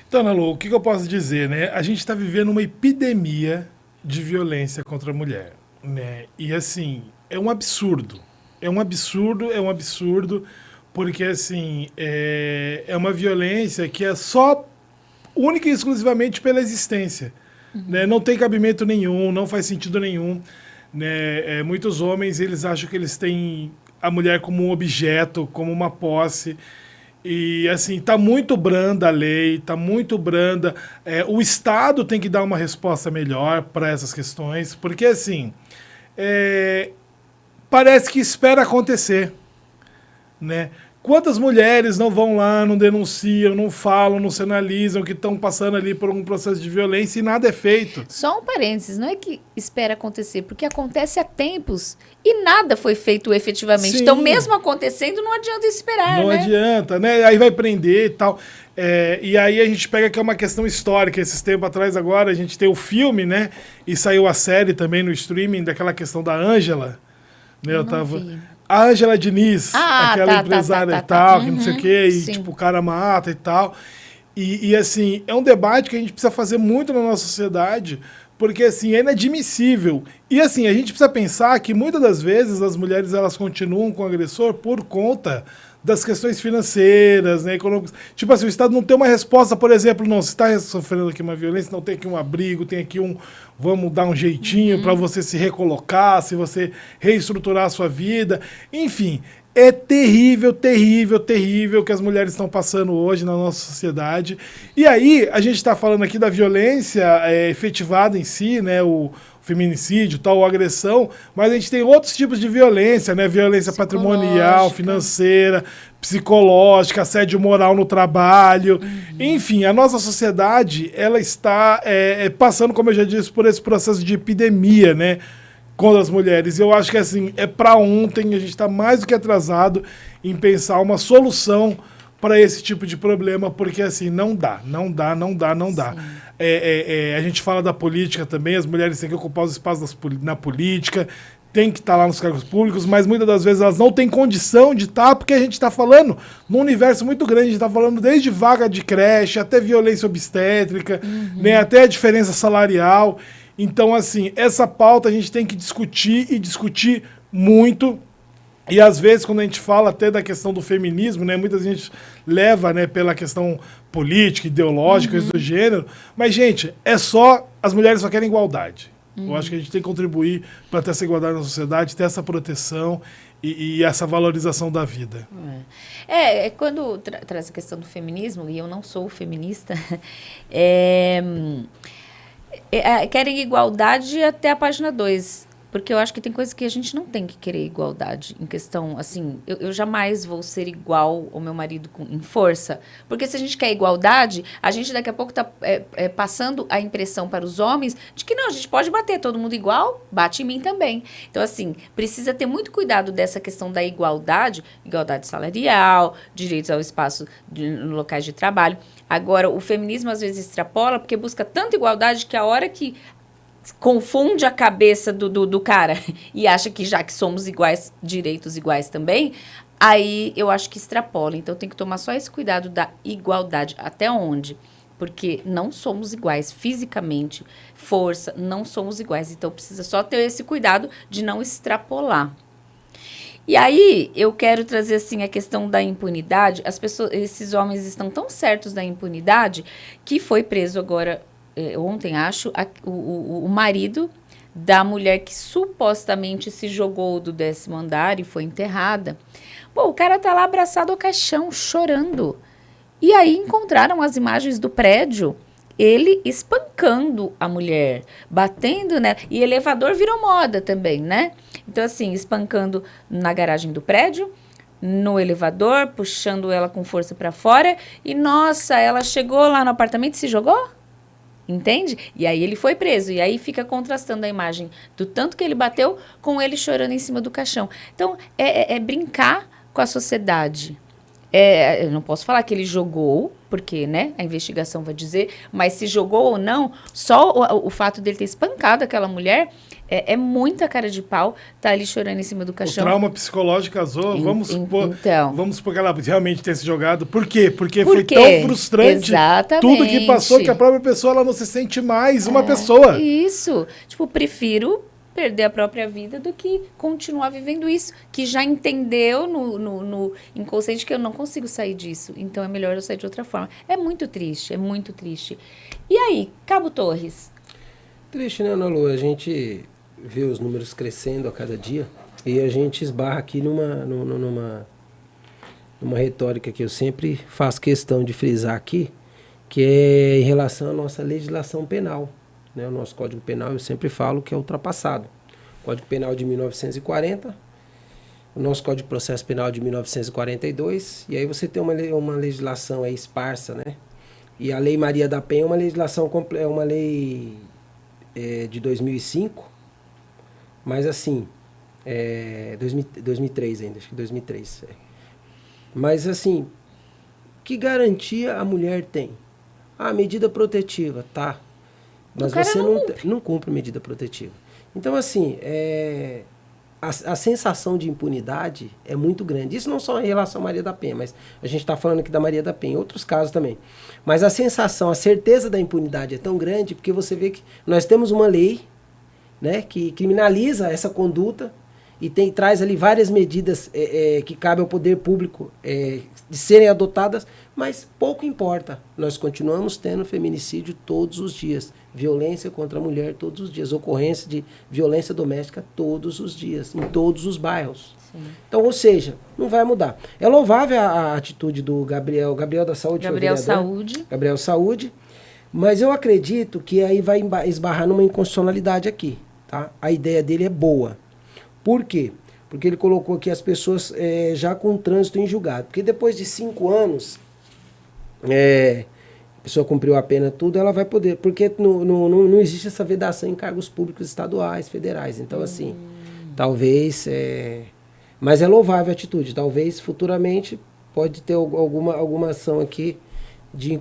Então, Ana Lu, o que eu posso dizer, né? A gente está vivendo uma epidemia de violência contra a mulher, né? E, assim, é um absurdo. É um absurdo, porque, assim, é uma violência que é só única e exclusivamente pela existência, né? Não tem cabimento nenhum, não faz sentido nenhum, né? Muitos homens, eles acham que eles têm a mulher como um objeto, como uma posse. E, assim, tá muito branda a lei, tá muito branda. O Estado tem que dar uma resposta melhor para essas questões, porque, assim, parece que espera acontecer, né? Quantas mulheres não vão lá, não denunciam, não falam, não sinalizam que estão passando ali por um processo de violência e nada é feito? Só um parênteses, não é que espera acontecer, porque acontece há tempos e nada foi feito efetivamente. Sim. Então, mesmo acontecendo, não adianta esperar, Não né? adianta, né? Aí vai prender e tal. E aí a gente pega que é uma questão histórica. Esses tempos atrás agora a gente tem o filme, né? E saiu a série também no streaming daquela questão da Ângela. Né? A Ângela Diniz, aquela empresária e tal, que não sei o quê, e tipo, o cara mata e tal. E assim, é um debate que a gente precisa fazer muito na nossa sociedade, porque assim, é inadmissível. E assim, a gente precisa pensar que muitas das vezes as mulheres elas continuam com o agressor por conta das questões financeiras, né, econômicas. Tipo assim, o Estado não tem uma resposta, por exemplo, não, você está sofrendo aqui uma violência, não tem aqui um abrigo, tem aqui vamos dar um jeitinho para você se recolocar, se você reestruturar a sua vida. Enfim, é terrível, terrível, terrível que as mulheres estão passando hoje na nossa sociedade. E aí, a gente está falando aqui da violência efetivada em si, né, o feminicídio, tal, a agressão, mas a gente tem outros tipos de violência, né? Violência patrimonial, financeira, psicológica, assédio moral no trabalho. Enfim, a nossa sociedade, ela está passando, como eu já disse, por esse processo de epidemia, né? Contra as mulheres. Eu acho que, assim, é para ontem, a gente está mais do que atrasado em pensar uma solução para esse tipo de problema, porque, assim, não dá. A gente fala da política também, as mulheres têm que ocupar os espaços na política, tem que estar lá nos cargos públicos, mas muitas das vezes elas não têm condição de estar, porque a gente está falando num universo muito grande, a gente está falando desde vaga de creche, até violência obstétrica, né, até a diferença salarial. Então, assim, essa pauta a gente tem que discutir e discutir muito. E às vezes, quando a gente fala até da questão do feminismo, né, muita gente leva, né, pela questão política, ideológica, do gênero. Mas, gente, as mulheres só querem igualdade. Eu acho que a gente tem que contribuir para ter essa igualdade na sociedade, ter essa proteção e essa valorização da vida. Quando traz a questão do feminismo, e eu não sou feminista, querem igualdade até a página 2. Porque eu acho que tem coisas que a gente não tem que querer igualdade. Em questão, assim, eu jamais vou ser igual ao meu marido em força. Porque se a gente quer igualdade, a gente daqui a pouco está passando a impressão para os homens de que não, a gente pode bater todo mundo igual, bate em mim também. Então, assim, precisa ter muito cuidado dessa questão da igualdade salarial, direitos ao espaço no locais de trabalho. Agora, o feminismo às vezes extrapola porque busca tanta igualdade que a hora que confunde a cabeça do cara e acha que já que somos iguais, direitos iguais também, aí eu acho que extrapola. Então tem que tomar só esse cuidado da igualdade. Até onde? Porque não somos iguais fisicamente, força, não somos iguais. Então precisa só ter esse cuidado de não extrapolar. E aí eu quero trazer assim a questão da impunidade. Esses homens estão tão certos da impunidade que foi preso agora ontem, acho, o marido da mulher que supostamente se jogou do 10º andar e foi enterrada. Pô, o cara tá lá abraçado ao caixão, chorando. E aí encontraram as imagens do prédio, ele espancando a mulher, batendo, né? E elevador virou moda também, né? Então, assim, espancando na garagem do prédio, no elevador, puxando ela com força para fora. E, nossa, ela chegou lá no apartamento e se jogou? Entende? E aí ele foi preso. E aí fica contrastando a imagem do tanto que ele bateu com ele chorando em cima do caixão. Então, é brincar com a sociedade. Eu não posso falar que ele jogou, porque, né, a investigação vai dizer, mas se jogou ou não, só o fato dele ter espancado aquela mulher é muita cara de pau, tá ali chorando em cima do caixão. O trauma psicológico casou, vamos supor que ela realmente tenha se jogado. Por quê? Porque foi tão frustrante. Exatamente. Tudo que passou que a própria pessoa ela não se sente mais uma pessoa. Isso. Tipo, prefiro perder a própria vida do que continuar vivendo isso, que já entendeu no inconsciente que eu não consigo sair disso. Então, é melhor eu sair de outra forma. É muito triste, é muito triste. E aí, Cabo Torres? Triste, né, Ana Lu? A gente vê os números crescendo a cada dia e a gente esbarra aqui numa retórica que eu sempre faço questão de frisar aqui, que é em relação à nossa legislação penal. Né, o nosso Código Penal, eu sempre falo que é ultrapassado. O Código Penal de 1940, o nosso Código de Processo Penal de 1942, e aí você tem uma legislação aí esparsa, né? E a Lei Maria da Penha é uma legislação, é uma lei de 2005, mas assim, 2003 ainda, acho que 2003. Mas assim, que garantia a mulher tem? Medida protetiva, tá. Mas você não cumpre medida protetiva. Então, assim, a sensação de impunidade é muito grande. Isso não só em relação à Maria da Penha, mas a gente está falando aqui da Maria da Penha, em outros casos também. Mas a sensação, a certeza da impunidade é tão grande porque você vê que nós temos uma lei, né, que criminaliza essa conduta e traz ali várias medidas que cabem ao poder público de serem adotadas, mas pouco importa. Nós continuamos tendo feminicídio todos os dias, violência contra a mulher todos os dias, ocorrência de violência doméstica todos os dias, em todos os bairros. Sim. Então, ou seja, não vai mudar. É louvável a atitude do Gabriel da Saúde. Gabriel Saúde, mas eu acredito que aí vai esbarrar numa inconstitucionalidade aqui. Tá? A ideia dele é boa. Por quê? Porque ele colocou aqui as pessoas já com trânsito em julgado. Porque depois de 5 anos, a pessoa cumpriu a pena tudo, ela vai poder. Porque não existe essa vedação em cargos públicos estaduais, federais. Então, assim, talvez... mas é louvável a atitude. Talvez, futuramente, pode ter alguma ação aqui de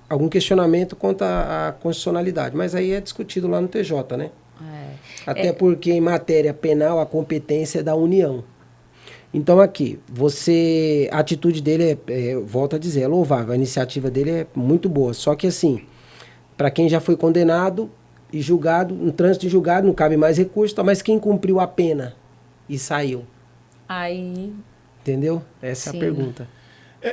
algum questionamento quanto à constitucionalidade. Mas aí é discutido lá no TJ, né? Até porque em matéria penal a competência é da União. Então aqui, a atitude dele volto a dizer, é louvável, a iniciativa dele é muito boa. Só que assim, para quem já foi condenado e julgado, no trânsito de julgado não cabe mais recurso, mas quem cumpriu a pena e saiu? Aí... Entendeu? Essa é a pergunta.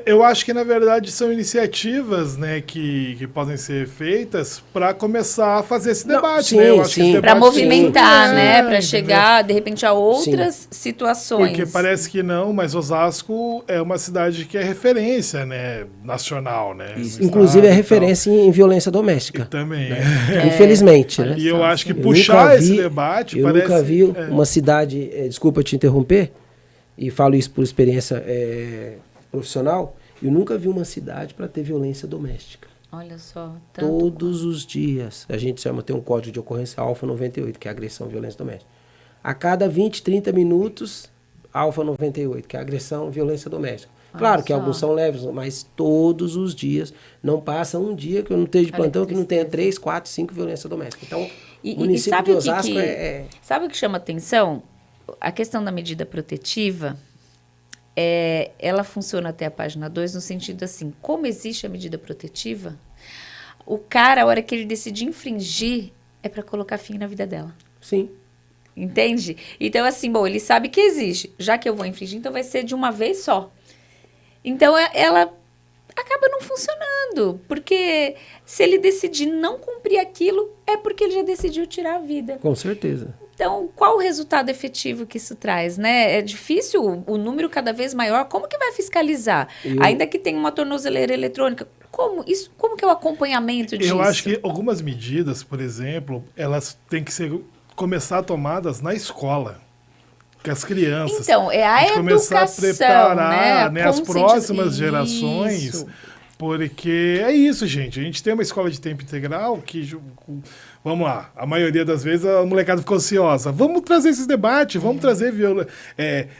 Eu acho que, na verdade, são iniciativas, né, que podem ser feitas para começar a fazer esse debate, né? Eu acho que para movimentar, né? Para chegar, de repente, a outras situações. Porque parece que não, mas Osasco é uma cidade que é referência, né? Nacional, né? Inclusive é referência em violência doméstica. Também. Né? Infelizmente. Né? E eu acho que puxar esse debate parece... Eu nunca vi uma cidade... desculpa te interromper, e falo isso por experiência... profissional, eu nunca vi uma cidade para ter violência doméstica. Olha só. Todos os dias. A gente tem um código de ocorrência Alfa 98, que é agressão e violência doméstica. A cada 20, 30 minutos, Alfa 98, que é agressão e violência doméstica. Claro que alguns são leves, mas todos os dias. Não passa um dia que eu não esteja de plantão que não tenha 3, 4, 5 violência doméstica. Então, o município de Osasco Sabe o que chama atenção? A questão da medida protetiva... ela funciona até a página 2 no sentido assim, como existe a medida protetiva, o cara, a hora que ele decide infringir, é para colocar fim na vida dela. Sim. Entende? Então, assim, ele sabe que existe. Já que eu vou infringir, então vai ser de uma vez só. Então, ela acaba não funcionando. Porque se ele decidir não cumprir aquilo, é porque ele já decidiu tirar a vida. Com certeza. Então, qual o resultado efetivo que isso traz, né? É difícil, o número cada vez maior, como que vai fiscalizar? Ainda que tenha uma tornozeleira eletrônica, como que é o acompanhamento disso? Eu acho que algumas medidas, por exemplo, elas têm que começar tomadas na escola. Que as crianças... Então, é a educação, começar a preparar, né, as próximas gerações... Porque é isso, gente. A gente tem uma escola de tempo integral que, vamos lá, a maioria das vezes a molecada ficou ansiosa. Vamos trazer esses debates, vamos trazer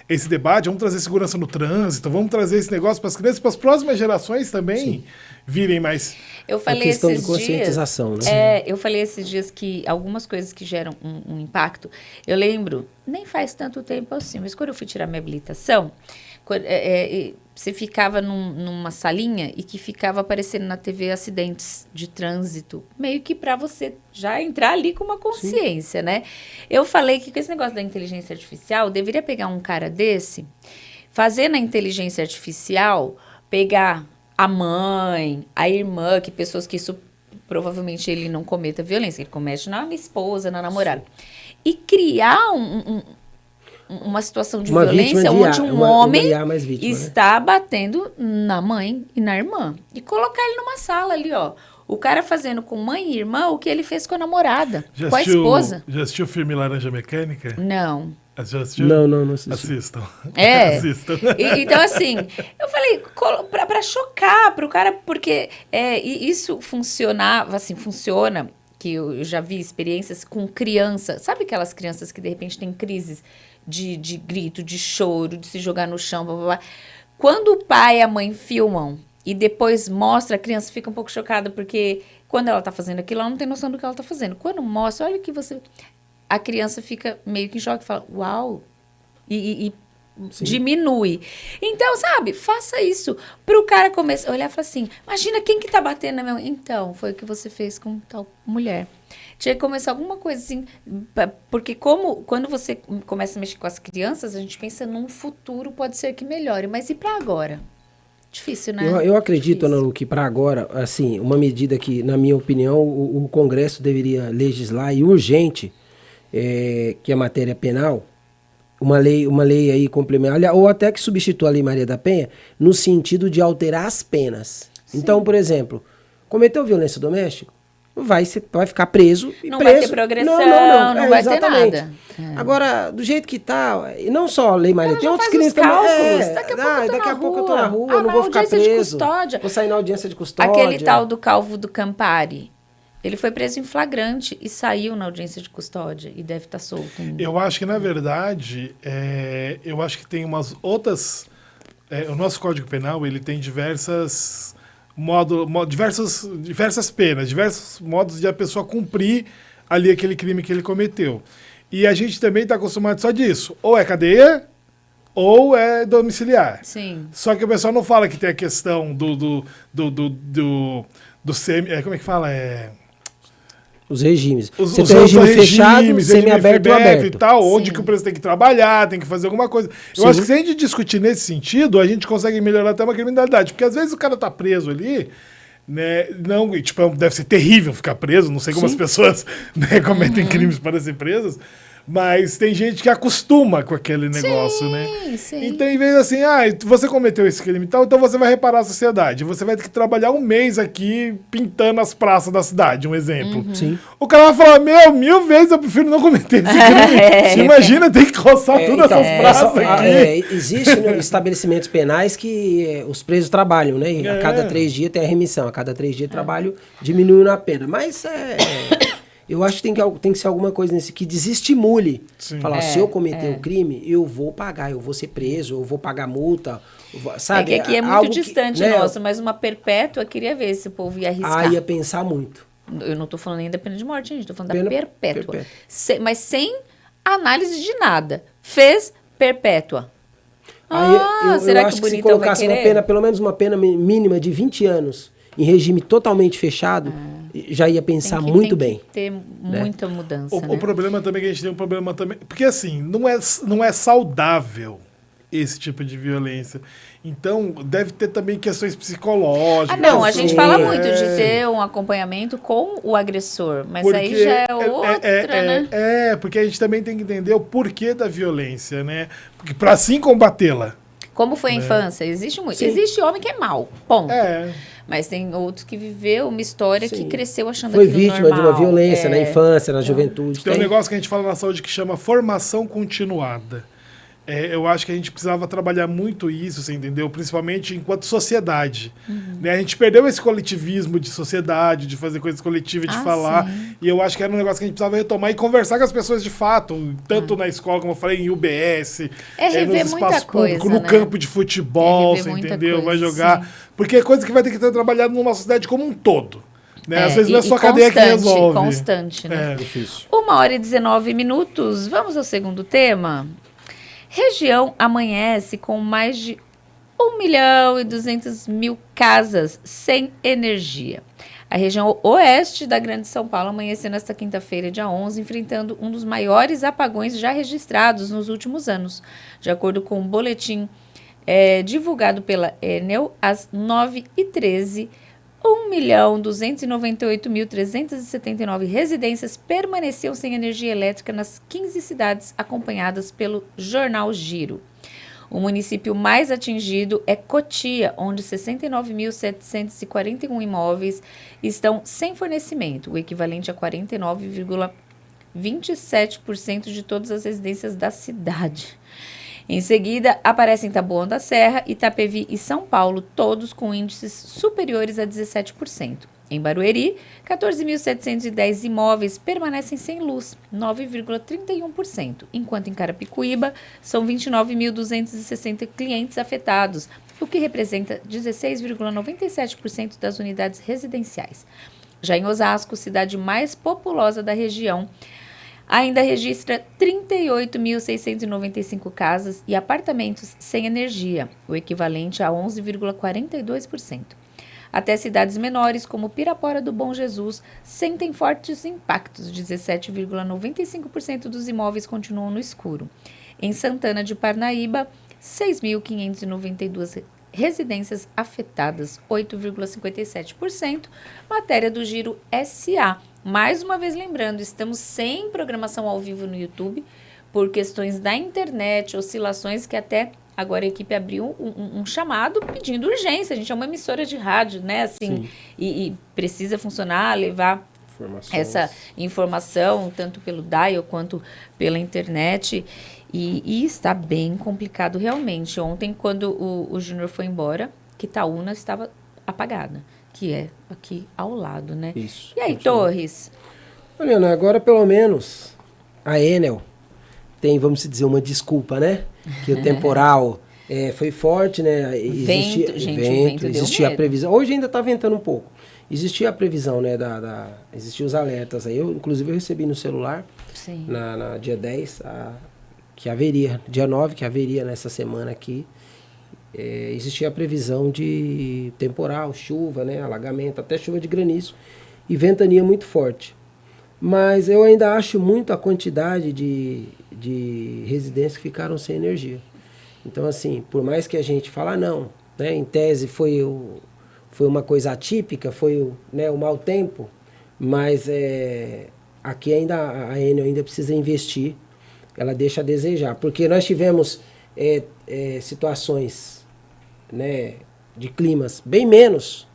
esse debate, vamos trazer segurança no trânsito, vamos trazer esse negócio para as crianças, para as próximas gerações também virem mais... Eu falei questão esses de conscientização, dias, né? Eu falei esses dias que algumas coisas que geram um impacto, eu lembro, nem faz tanto tempo assim, mas quando eu fui tirar minha habilitação, você ficava numa salinha e que ficava aparecendo na TV acidentes de trânsito, meio que para você já entrar ali com uma consciência, né? Eu falei que com esse negócio da inteligência artificial, eu deveria pegar um cara desse, fazer na inteligência artificial, pegar a mãe, a irmã, que pessoas que isso provavelmente ele não cometa violência, ele comete na esposa, na namorada, e criar uma situação de violência onde um homem está batendo na mãe e na irmã. E colocar ele numa sala ali, ó. O cara fazendo com mãe e irmã o que ele fez com a namorada, com a esposa. Já assistiu o filme Laranja Mecânica? Não. Já assistiu? Não assisti. Assistam. Assistam. Então, assim, eu falei, pra chocar pro cara, porque isso funcionava, assim, funciona, que eu já vi experiências com criança. Sabe aquelas crianças que, de repente, têm crises de grito, de choro, de se jogar no chão, blá, blá, blá. Quando o pai e a mãe filmam e depois mostra, a criança fica um pouco chocada, porque quando ela tá fazendo aquilo, ela não tem noção do que ela tá fazendo. Quando mostra, olha que você... A criança fica meio que em choque, fala, uau, e diminui. Então, sabe, faça isso. Pro cara começar a olhar e falar assim, imagina quem que tá batendo na minha mãe. Então, foi o que você fez com tal mulher. Tinha que começar alguma coisa assim, porque quando você começa a mexer com as crianças, a gente pensa num futuro, pode ser que melhore, mas e para agora? Difícil, né? Eu acredito, Ana Lu, que para agora, assim, uma medida que, na minha opinião, o Congresso deveria legislar e urgente, que é a matéria penal, uma lei aí complementar, ou até que substitua a Lei Maria da Penha, no sentido de alterar as penas. Sim. Então, por exemplo, cometeu violência doméstica, vai ficar preso. Não vai ter progressão, não vai ter nada. Agora, do jeito que tá, e não só a Lei Maria, tem outros crimes também. Daqui a pouco eu tô na rua, não vou ficar preso. Vou sair na audiência de custódia. Aquele tal do Calvo do Campari, ele foi preso em flagrante e saiu na audiência de custódia e deve estar solto ainda. Eu acho que, na verdade, eu acho que tem umas outras... o nosso Código Penal, ele tem diversas penas, diversos modos de a pessoa cumprir ali aquele crime que ele cometeu. E a gente também está acostumado só disso. Ou é cadeia, ou é domiciliar. Sim. Só que o pessoal não fala que tem a questão do semi... como é que fala? Os regimes. Você tem regime fechado, semi-aberto ou aberto. E tal, onde que o preso tem que trabalhar, tem que fazer alguma coisa. Eu acho que se a gente discutir nesse sentido, a gente consegue melhorar até uma criminalidade. Porque às vezes o cara tá preso ali, né? Não, tipo, deve ser terrível ficar preso, não sei como as pessoas, né, cometem crimes para ser presas. Mas tem gente que acostuma com aquele negócio, né? Sim. Então, em vez assim, você cometeu esse crime e tal, então você vai reparar a sociedade. Você vai ter que trabalhar um mês aqui pintando as praças da cidade, um exemplo. Sim. O cara vai falar, 1000 vezes eu prefiro não cometer esse crime. Imagina, tem que roçar todas essas praças aqui. Existem estabelecimentos penais que os presos trabalham, né? E a cada 3 dias tem a remissão. A cada 3 dias trabalho diminuindo a pena. Mas eu acho que tem que ser alguma coisa nesse que desestimule. Falar, se eu cometer o crime, eu vou pagar, eu vou ser preso, eu vou pagar multa. Sabe? É que aqui é muito distante, nossa, mas uma perpétua, queria ver se o povo ia arriscar. Ia pensar muito. Eu não tô falando nem da pena de morte, gente, tô falando da perpétua. Mas sem análise de nada. Fez perpétua. Eu acho que se colocasse uma pena, pelo menos uma pena mínima de 20 anos, em regime totalmente fechado, já ia pensar muito bem. Tem que ter muita mudança, o problema também é que a gente tem um problema também... Porque, assim, não é saudável esse tipo de violência. Então, deve ter também questões psicológicas. Não, a gente fala muito de ter um acompanhamento com o agressor, mas porque aí já é outra, né? Porque a gente também tem que entender o porquê da violência, né? Porque para assim combatê-la. Como foi a infância? Existe muito. Sim. Existe homem que é mau, ponto. Mas tem outros que viveu uma história que cresceu achando foi vítima de uma violência na infância, na juventude. Tem um negócio que a gente fala na saúde que chama formação continuada. Eu acho que a gente precisava trabalhar muito isso, você entendeu? Principalmente enquanto sociedade. Né? A gente perdeu esse coletivismo de sociedade, de fazer coisas coletivas, de falar. Sim. E eu acho que era um negócio que a gente precisava retomar e conversar com as pessoas de fato, tanto na escola, como eu falei, em UBS, nos espaços públicos, no campo de futebol, você entendeu? Vai jogar. Sim. Porque é coisa que vai ter que ter trabalhado numa sociedade como um todo. Né? Às vezes não é só a cadeia que resolve. Constante, né? Difícil. 1h19. Vamos ao segundo tema? Região amanhece com mais de 1.200.000 casas sem energia. A região oeste da Grande São Paulo amanheceu nesta quinta-feira, dia 11, enfrentando um dos maiores apagões já registrados nos últimos anos. De acordo com o boletim divulgado pela Enel, às 9h13, 1.298.379 residências permaneciam sem energia elétrica nas 15 cidades acompanhadas pelo jornal Giro. O município mais atingido é Cotia, onde 69.741 imóveis estão sem fornecimento, o equivalente a 49,27% de todas as residências da cidade. Em seguida, aparecem Taboão da Serra, Itapevi e São Paulo, todos com índices superiores a 17%. Em Barueri, 14.710 imóveis permanecem sem luz, 9,31%, enquanto em Carapicuíba são 29.260 clientes afetados, o que representa 16,97% das unidades residenciais. Já em Osasco, cidade mais populosa da região, ainda registra 38.695 casas e apartamentos sem energia, o equivalente a 11,42%. Até cidades menores, como Pirapora do Bom Jesus, sentem fortes impactos, 17,95% dos imóveis continuam no escuro. Em Santana de Parnaíba, 6.592 residências afetadas, 8,57%, matéria do Giro SA. Mais uma vez lembrando, estamos sem programação ao vivo no YouTube, por questões da internet, oscilações que até agora a equipe abriu um chamado pedindo urgência. A gente é uma emissora de rádio, né? Assim, e precisa funcionar, levar essa informação, tanto pelo dial quanto pela internet. E está bem complicado realmente. Ontem, quando o Júnior foi embora, Quitaúna estava apagada, que é aqui ao lado, né? Isso. E aí, Torres? Olha, agora pelo menos a Enel tem, vamos dizer, uma desculpa, né? Que o temporal foi forte, né? Vento, existia a previsão. Hoje ainda está ventando um pouco. Existia a previsão, né? Existiam os alertas aí. Inclusive, eu recebi no celular, na dia 10, que haveria, dia 9, que haveria nessa semana aqui, existia a previsão de temporal, chuva, né, alagamento, até chuva de granizo e ventania muito forte. Mas eu ainda acho muito a quantidade de residências que ficaram sem energia. Então, assim, por mais que a gente fale, não, né, em tese foi uma coisa atípica, foi o mau tempo, mas aqui ainda a Enel ainda precisa investir. Ela deixa a desejar, porque nós tivemos situações, né, de climas bem menos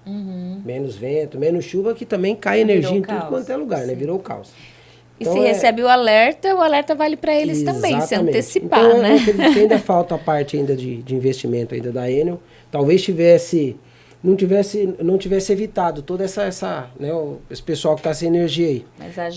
vento, menos chuva, que também cai energia em tudo quanto é lugar, né? Virou caos. Então, se recebe o alerta vale para eles também, se antecipar, então, né? Que ainda falta a parte ainda de investimento ainda da Enel. Talvez não tivesse evitado toda essa né, esse pessoal que está sem energia aí.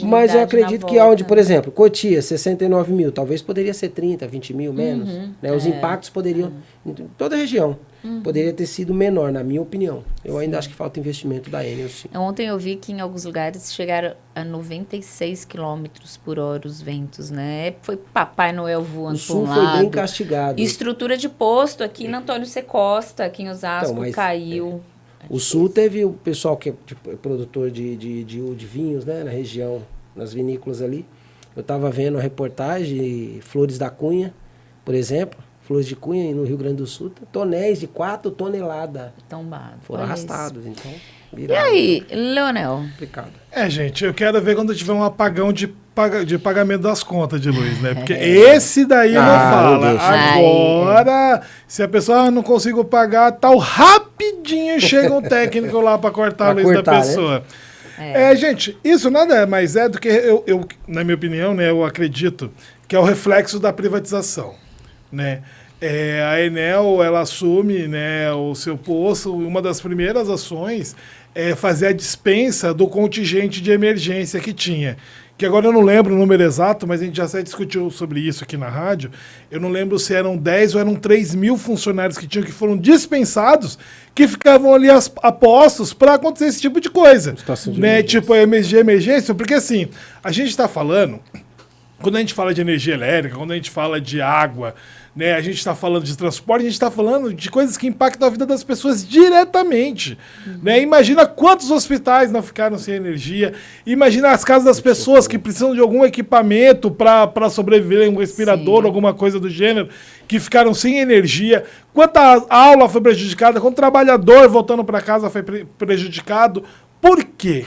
Mas eu acredito que onde, por exemplo, Cotia, 69 mil, talvez poderia ser 30, 20 mil menos. Né? Os impactos poderiam, em toda a região, poderia ter sido menor, na minha opinião. Eu ainda acho que falta investimento da Enel, sim. Ontem eu vi que em alguns lugares chegaram a 96 km por hora os ventos, né? Foi Papai Noel voando por um lado. O sul foi bem castigado. Estrutura de posto aqui na Antônio C. Costa, aqui em Osasco, caiu. O sul teve o pessoal que é produtor de vinhos, né? Na região, nas vinícolas ali. Eu estava vendo a reportagem, Flores da Cunha, por exemplo. Flores de Cunha, no Rio Grande do Sul, tonéis de 4 toneladas. Tombado. Foram arrastados, então. E aí, Leonel? Complicado. Gente, eu quero ver quando tiver um apagão de pagamento das contas de luz, né? Porque esse daí não fala. Agora, se a pessoa não consigo pagar, tal, rapidinho chega um técnico lá para cortar a luz da pessoa. Né? Gente, isso nada mais é do que eu, na minha opinião, né, eu acredito que é o reflexo da privatização, né? A Enel, ela assume, né, o seu posto, uma das primeiras ações é fazer a dispensa do contingente de emergência que tinha. Que agora eu não lembro o número exato, mas a gente já discutiu sobre isso aqui na rádio. Eu não lembro se eram 10 ou eram 3 mil funcionários que tinham, que foram dispensados, que ficavam ali apostos para acontecer esse tipo de coisa. Né? Tipo, emergência, porque assim, a gente está falando, quando a gente fala de energia elétrica, quando a gente fala de água, né, a gente está falando de transporte, a gente está falando de coisas que impactam a vida das pessoas diretamente. Né? Imagina quantos hospitais não ficaram sem energia. Imagina as casas das pessoas que precisam de algum equipamento para sobreviver, um respirador, alguma coisa do gênero, que ficaram sem energia. Quanta aula foi prejudicada, quanto trabalhador voltando para casa foi prejudicado. Por quê?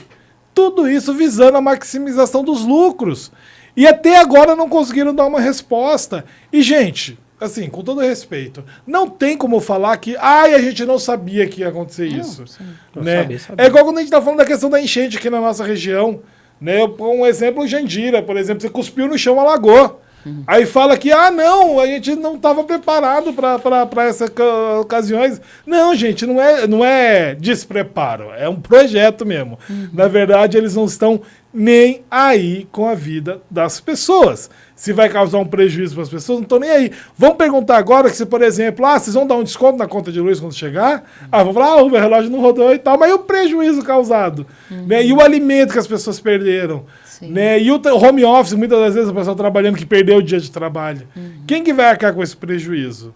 Tudo isso visando a maximização dos lucros. E até agora não conseguiram dar uma resposta. E, gente, assim, com todo respeito, não tem como falar que a gente não sabia que ia acontecer isso. Né? É igual quando a gente está falando da questão da enchente aqui na nossa região. Né? Um exemplo, Jandira, por exemplo, você cuspiu no chão, alagou. Aí fala que, não, a gente não estava preparado para essas ocasiões. Não, gente, não é despreparo, é um projeto mesmo. Na verdade, eles não estão nem aí com a vida das pessoas. Se vai causar um prejuízo para as pessoas, não estão nem aí. Vamos perguntar agora que se, por exemplo, vocês vão dar um desconto na conta de luz quando chegar? Vão falar, o meu relógio não rodou e tal, mas e o prejuízo causado? Né? E o alimento que as pessoas perderam? Né? E o home office, muitas das vezes a pessoa trabalhando que perdeu o dia de trabalho. Quem que vai arcar com esse prejuízo?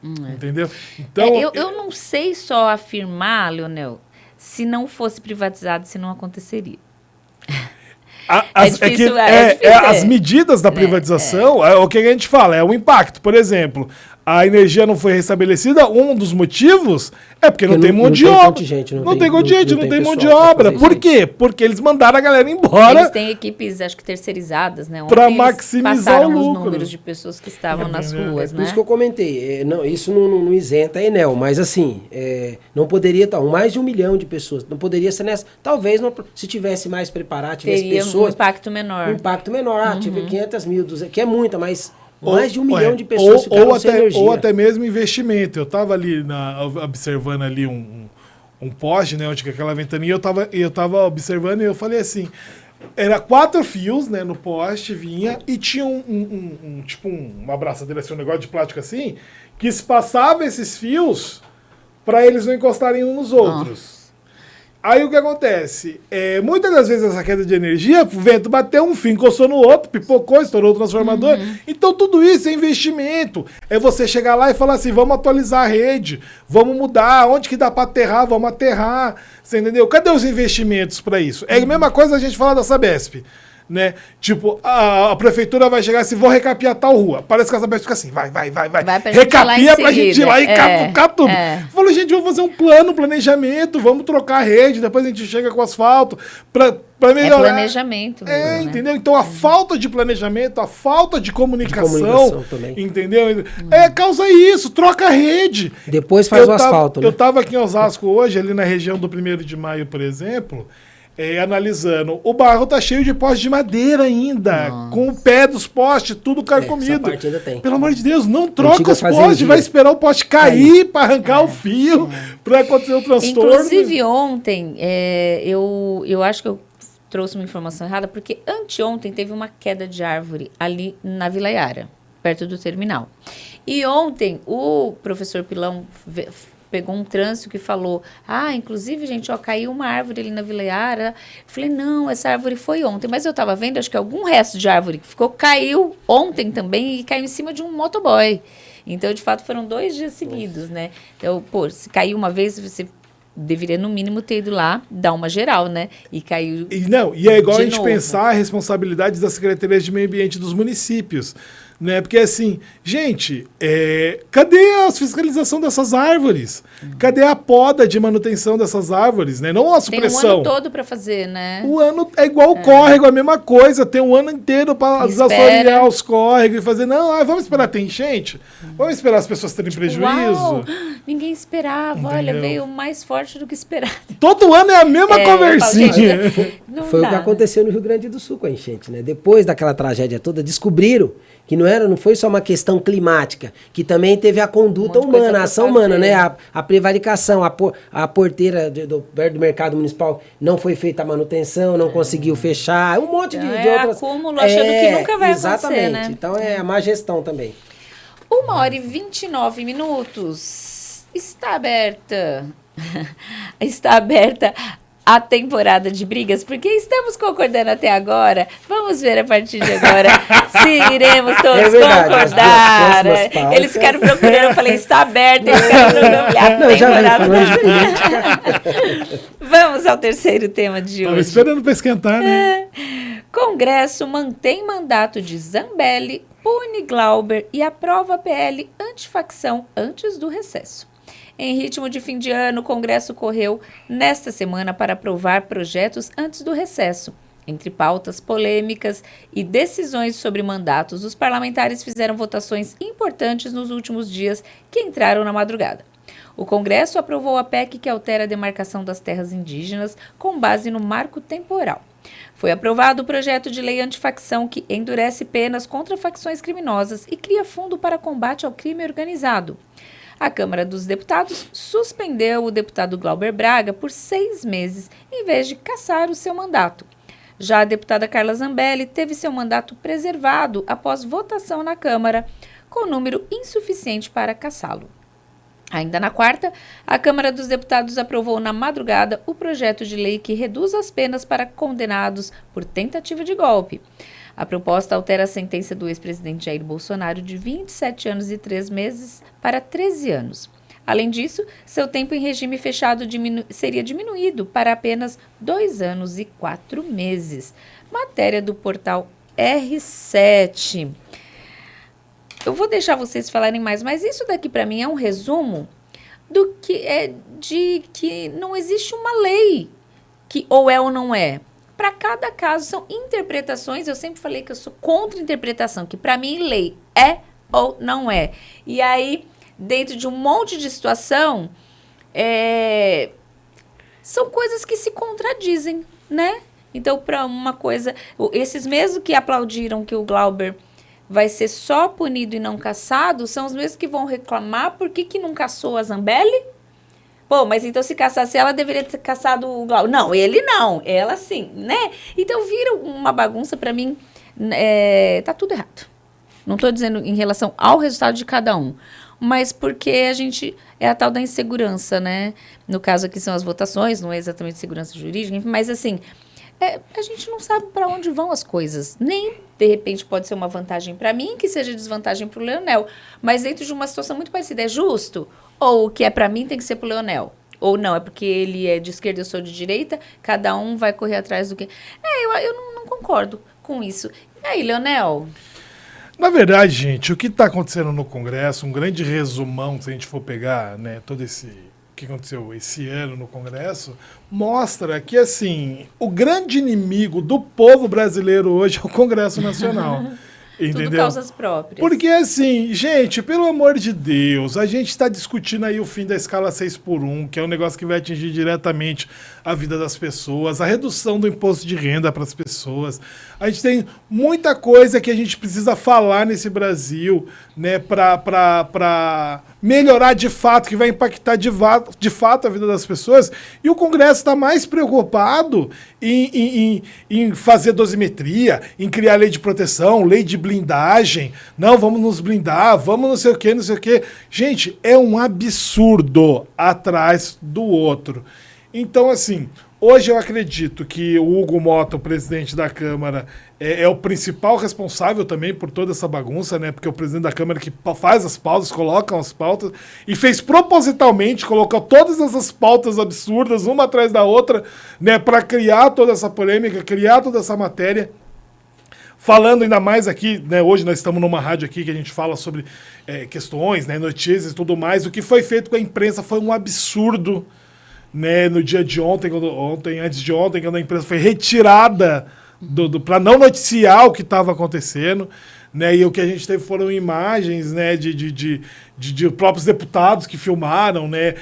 Entendeu? Então, eu não sei só afirmar, Leonel, se não fosse privatizado, se não aconteceria. As medidas da privatização, o que a gente fala, é o impacto. Por exemplo, a energia não foi restabelecida, um dos motivos é porque não tem mão de obra. Não tem contingente, não tem mão de obra. Por quê? Porque eles mandaram a galera embora. Eles têm equipes, acho que terceirizadas, né? Para maximizar o lucro. Os números de pessoas que estavam nas ruas, né? Por isso que eu comentei. Isso não isenta a Enel, mas assim, não poderia estar mais de 1 milhão de pessoas. Não poderia ser nessa. Talvez, se tivesse mais preparado, tivesse teria pessoas. Um impacto menor. Um impacto menor. Tive 500 mil, 200, que é muita, mas mais de 1 milhão de pessoas ficaram sem energia. Ou até mesmo investimento. Eu estava ali observando ali um poste, né, onde que aquela ventaninha, eu tava observando e eu falei assim, era 4 fios, né, no poste, vinha, e tinha tipo uma abraçadeira, assim, um negócio de plástico assim, que se passava esses fios para eles não encostarem uns nos outros. Aí o que acontece? Muitas das vezes essa queda de energia, o vento bateu um fio, encostou no outro, pipocou, estourou o transformador. Então tudo isso é investimento. É você chegar lá e falar assim, vamos atualizar a rede, vamos mudar, onde que dá para aterrar, vamos aterrar. Você entendeu? Cadê os investimentos para isso? É a mesma coisa a gente falar da Sabesp. Né? Tipo, a prefeitura vai chegar assim, vou recapear tal rua. Parece que a Sabesp fica assim, vai. Recapia pra gente ir lá e capucar tudo. Falou, gente, vamos fazer um planejamento, vamos trocar a rede, depois a gente chega com asfalto pra melhorar. Planejamento mesmo, entendeu? Né? Então a falta de planejamento, a falta de comunicação também. Entendeu? Causa isso, troca a rede. Depois faz o asfalto, né? Eu tava aqui em Osasco hoje, ali na região do 1º de maio, por exemplo, analisando, o bairro tá cheio de postes de madeira ainda, com o pé dos postes, tudo carcomido. Essa parte ainda tem. Pelo amor de Deus, não troca os postes, vai esperar o poste cair para arrancar o fio, para acontecer o transtorno. Inclusive ontem, eu acho que eu trouxe uma informação errada, porque anteontem teve uma queda de árvore ali na Vila Yara, perto do terminal. E ontem o professor Pilão pegou um trânsito que falou, inclusive, gente, caiu uma árvore ali na Vila Yara. Eu falei, não, essa árvore foi ontem. Mas eu estava vendo, acho que algum resto de árvore que caiu ontem também e caiu em cima de um motoboy. Então, de fato, foram 2 dias seguidos, né? Então, se caiu uma vez, você deveria, no mínimo, ter ido lá, dar uma geral, né? E caiu. E é igual a gente pensar a responsabilidade das secretarias de meio ambiente dos municípios. né? Porque assim, gente, cadê a fiscalização dessas árvores? Cadê a poda de manutenção dessas árvores, né? Não a supressão. Tem um ano todo para fazer, né? O ano é igual o córrego, a mesma coisa. Tem um ano inteiro para desassorear os córregos e fazer, não, vamos esperar ter enchente? Vamos esperar as pessoas terem prejuízo? Uau, ninguém esperava. Entendeu? Olha, veio mais forte do que esperado. Todo ano é a mesma conversinha. Foi o que aconteceu no Rio Grande do Sul com a enchente, né? Depois daquela tragédia toda, descobriram que não foi só uma questão climática, que também teve a conduta humana, a ação humana, né? A prevaricação, a porteira perto do mercado municipal não foi feita a manutenção, não conseguiu fechar, um monte de outras... acúmulo achando que nunca vai acontecer, né? Então é a má gestão também. 1h29. Está aberta a temporada de brigas, porque estamos concordando até agora. Vamos ver a partir de agora se iremos todos concordar. Eles ficaram procurando, eu falei, está aberta, eles ficaram procurando a temporada. Vamos ao terceiro tema de hoje. Estava esperando para esquentar, né? Congresso mantém mandato de Zambelli, pune Glauber e aprova PL antifacção antes do recesso. Em ritmo de fim de ano, o Congresso correu nesta semana para aprovar projetos antes do recesso. Entre pautas polêmicas e decisões sobre mandatos, os parlamentares fizeram votações importantes nos últimos dias que entraram na madrugada. O Congresso aprovou a PEC que altera a demarcação das terras indígenas com base no marco temporal. Foi aprovado o projeto de lei antifacção que endurece penas contra facções criminosas e cria fundo para combate ao crime organizado. A Câmara dos Deputados suspendeu o deputado Glauber Braga por 6 meses, em vez de cassar o seu mandato. Já a deputada Carla Zambelli teve seu mandato preservado após votação na Câmara, com número insuficiente para cassá-lo. Ainda na quarta, a Câmara dos Deputados aprovou na madrugada o projeto de lei que reduz as penas para condenados por tentativa de golpe. A proposta altera a sentença do ex-presidente Jair Bolsonaro de 27 anos e 3 meses para 13 anos. Além disso, seu tempo em regime fechado seria diminuído para apenas 2 anos e 4 meses. Matéria do portal R7. Eu vou deixar vocês falarem mais, mas isso daqui para mim é um resumo do que de que não existe uma lei que ou é ou não é. Para cada caso são interpretações. Eu sempre falei que eu sou contra interpretação, que para mim lei é ou não é. E aí, dentro de um monte de situação, são coisas que se contradizem, né? Então, para uma coisa, esses mesmos que aplaudiram que o Glauber vai ser só punido e não cassado, são os mesmos que vão reclamar por que não cassou a Zambelli? Pô, mas então se caçasse ela, deveria ter caçado o Glauber. Não, ele não, ela sim, né? Então vira uma bagunça, pra mim, tá tudo errado. Não tô dizendo em relação ao resultado de cada um, mas porque a gente, é a tal da insegurança, né? No caso aqui são as votações, não é exatamente segurança jurídica, enfim, mas assim, a gente não sabe para onde vão as coisas. Nem, de repente, pode ser uma vantagem para mim, que seja desvantagem para o Leonel. Mas dentro de uma situação muito parecida, é justo? Ou o que é para mim tem que ser para o Leonel? Ou não, é porque ele é de esquerda e eu sou de direita, cada um vai correr atrás do que... Eu não concordo com isso. E aí, Leonel? Na verdade, gente, o que está acontecendo no Congresso, um grande resumão, se a gente for pegar, né, todo esse... que aconteceu esse ano no Congresso, mostra que, assim, o grande inimigo do povo brasileiro hoje é o Congresso Nacional. Entendeu? Tudo causas próprias. Porque, assim, gente, pelo amor de Deus, a gente está discutindo aí o fim da escala 6x1, que é um negócio que vai atingir diretamente a vida das pessoas, a redução do imposto de renda para as pessoas. A gente tem muita coisa que a gente precisa falar nesse Brasil, né, para melhorar de fato, que vai impactar de fato a vida das pessoas. E o Congresso está mais preocupado em fazer dosimetria, em criar lei de proteção, lei de blindagem. Não, vamos nos blindar, vamos não sei o quê, não sei o quê. Gente, é um absurdo atrás do outro. Então, assim, hoje eu acredito que o Hugo Mota, o presidente da Câmara, é o principal responsável também por toda essa bagunça, né? Porque é o presidente da Câmara que faz as pautas, coloca as pautas, e fez propositalmente, colocou todas essas pautas absurdas, uma atrás da outra, né? Para criar toda essa polêmica, criar toda essa matéria. falando ainda mais aqui, né, hoje nós estamos numa rádio aqui que a gente fala sobre questões, né, notícias e tudo mais, o que foi feito com a imprensa foi um absurdo, né, no dia de ontem, antes de ontem, quando a imprensa foi retirada para não noticiar o que estava acontecendo, né, e o que a gente teve foram imagens, né, de próprios deputados que filmaram, né,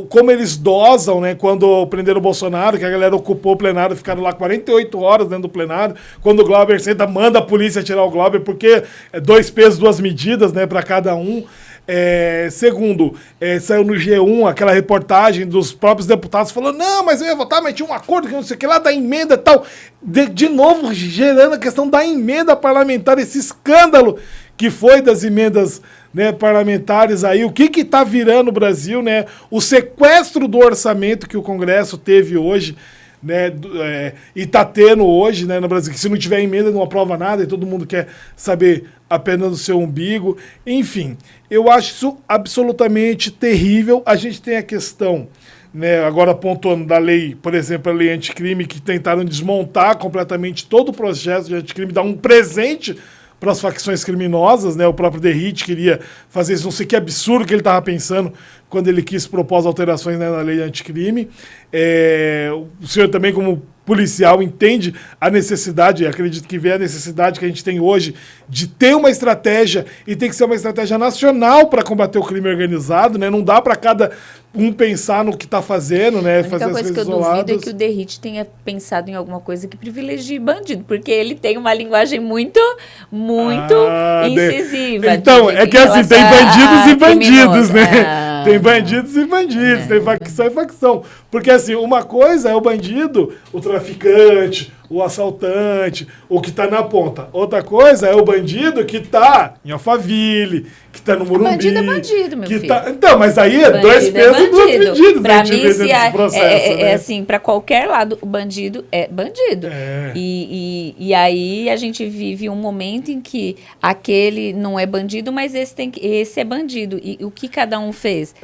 como eles dosam, né, quando prenderam o Bolsonaro, que a galera ocupou o plenário, ficaram lá 48 horas dentro do plenário, quando o Glauber senta, manda a polícia tirar o Glauber, porque 2 pesos, 2 medidas, né, para cada um. Segundo, saiu no G1 aquela reportagem dos próprios deputados falando, não, mas eu ia votar, mas tinha um acordo que não sei o que lá, da emenda e tal. De novo, gerando a questão da emenda parlamentar, esse escândalo que foi das emendas, né, parlamentares aí, o que está virando o Brasil, né? O sequestro do orçamento que o Congresso teve hoje, né, e está tendo hoje, né, no Brasil, que se não tiver emenda não aprova nada e todo mundo quer saber apenas do seu umbigo. Enfim, eu acho isso absolutamente terrível. A gente tem a questão, né, agora pontuando da lei, por exemplo, a lei anticrime, que tentaram desmontar completamente todo o processo de anticrime, dar um presente para as facções criminosas, né? O próprio Derrite queria fazer isso, não sei que absurdo que ele estava pensando quando ele quis propor as alterações, né, na lei anticrime. O senhor também, como policial, entende a necessidade, acredito que vê a necessidade que a gente tem hoje de ter uma estratégia, e tem que ser uma estratégia nacional para combater o crime organizado, né? Não dá para cada um pensar no que está fazendo, né? Fazer as coisas isoladas. A única coisa que eu duvido é que o Derrite tenha pensado em alguma coisa que privilegie bandido, porque ele tem uma linguagem muito incisiva. Então, é que assim, tem bandidos e bandidos, né? Tem bandidos e bandidos, tem facção e facção. Porque assim, uma coisa é o bandido, o traficante, o assaltante, o que está na ponta. Outra coisa é o bandido que está em Alphaville, que está no Morumbi. Bandido é bandido, meu filho. Então, mas aí é 2 pesos e 2 medidas. Pra mim, né? Assim, para qualquer lado, o bandido é bandido. E aí a gente vive um momento em que aquele não é bandido, mas esse é bandido. E o que cada um fez?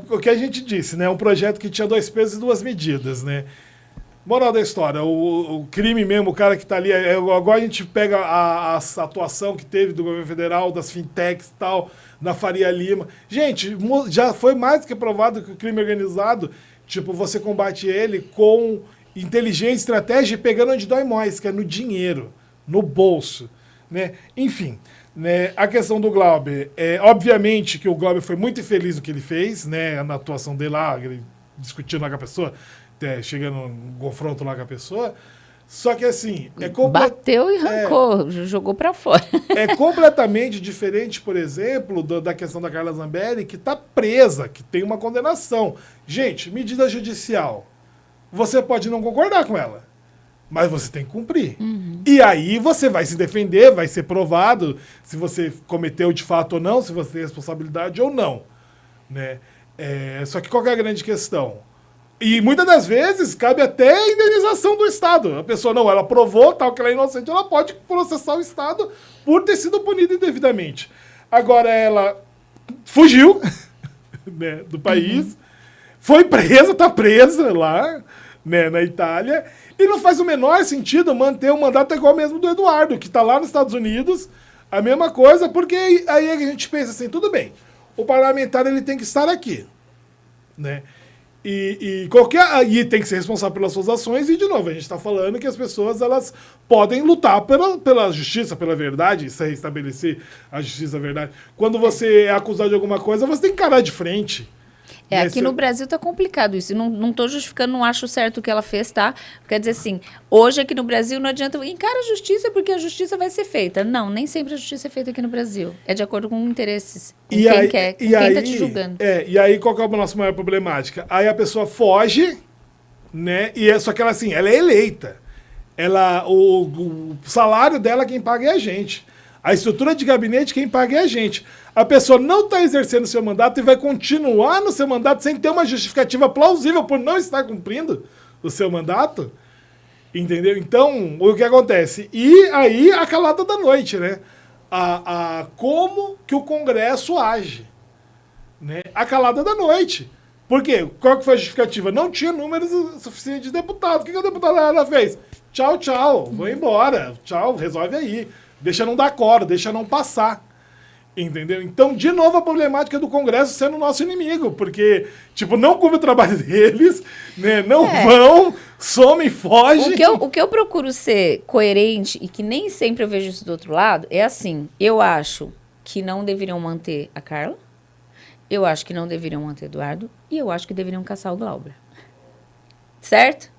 O que a gente disse, né? Um projeto que tinha 2 pesos e 2 medidas, né? Moral da história, o crime mesmo, o cara que está ali, agora a gente pega a atuação que teve do governo federal, das fintechs e tal, da Faria Lima. Gente, já foi mais do que provado que o crime organizado, tipo, você combate ele com inteligência, estratégia e pegando onde dói mais, que é no dinheiro, no bolso, né? Enfim, né? A questão do Glauber, obviamente que o Glauber foi muito infeliz no que ele fez, né? Na atuação dele lá, ele discutindo lá com a pessoa, chegando num confronto lá com a pessoa. Só que assim, bateu e arrancou, jogou para fora. É completamente diferente, por exemplo, da questão da Carla Zambelli, que está presa, que tem uma condenação. Gente, medida judicial. Você pode não concordar com ela, mas você tem que cumprir. E aí você vai se defender, vai ser provado se você cometeu de fato ou não, se você tem responsabilidade ou não, né? Só que qual que é a grande questão? E muitas das vezes cabe até a indenização do Estado. A pessoa não, ela provou tal que ela é inocente, ela pode processar o Estado por ter sido punida indevidamente. Agora ela fugiu, né, do país, foi presa, está presa lá, né, na Itália, e não faz o menor sentido manter um mandato igual mesmo do Eduardo, que está lá nos Estados Unidos, a mesma coisa, porque aí a gente pensa assim, tudo bem, o parlamentar ele tem que estar aqui, né? E tem que ser responsável pelas suas ações, e de novo, a gente está falando que as pessoas elas podem lutar pela justiça, pela verdade, se restabelecer a justiça, a verdade. Quando você é acusado de alguma coisa, você tem que encarar de frente. Aqui no Brasil tá complicado isso. Não tô justificando, não acho certo o que ela fez, tá? Quer dizer assim, hoje aqui no Brasil não adianta encara a justiça porque a justiça vai ser feita. Não, nem sempre a justiça é feita aqui no Brasil. É de acordo com interesses. Com quem quer, com quem tá te julgando. E aí qual que é a nossa maior problemática? Aí a pessoa foge, né? Só que ela assim, ela é eleita. O salário dela quem paga é a gente. A estrutura de gabinete quem paga é a gente. A pessoa não está exercendo o seu mandato e vai continuar no seu mandato sem ter uma justificativa plausível por não estar cumprindo o seu mandato. Entendeu? Então, o que acontece? E aí, a calada da noite, né? Como que o Congresso age. Né? A calada da noite. Por quê? Qual que foi a justificativa? Não tinha números suficientes de deputados. O que a deputada fez? Tchau, vou embora. Tchau, resolve aí. Deixa não dar coro, deixa não passar. Entendeu? Então, de novo, a problemática do Congresso sendo nosso inimigo, porque, tipo, não cumpre o trabalho deles, né? Não vão, somem, fogem. O que eu procuro ser coerente, e que nem sempre eu vejo isso do outro lado, é assim, eu acho que não deveriam manter a Carla, eu acho que não deveriam manter Eduardo, e eu acho que deveriam caçar o Glauber. Certo?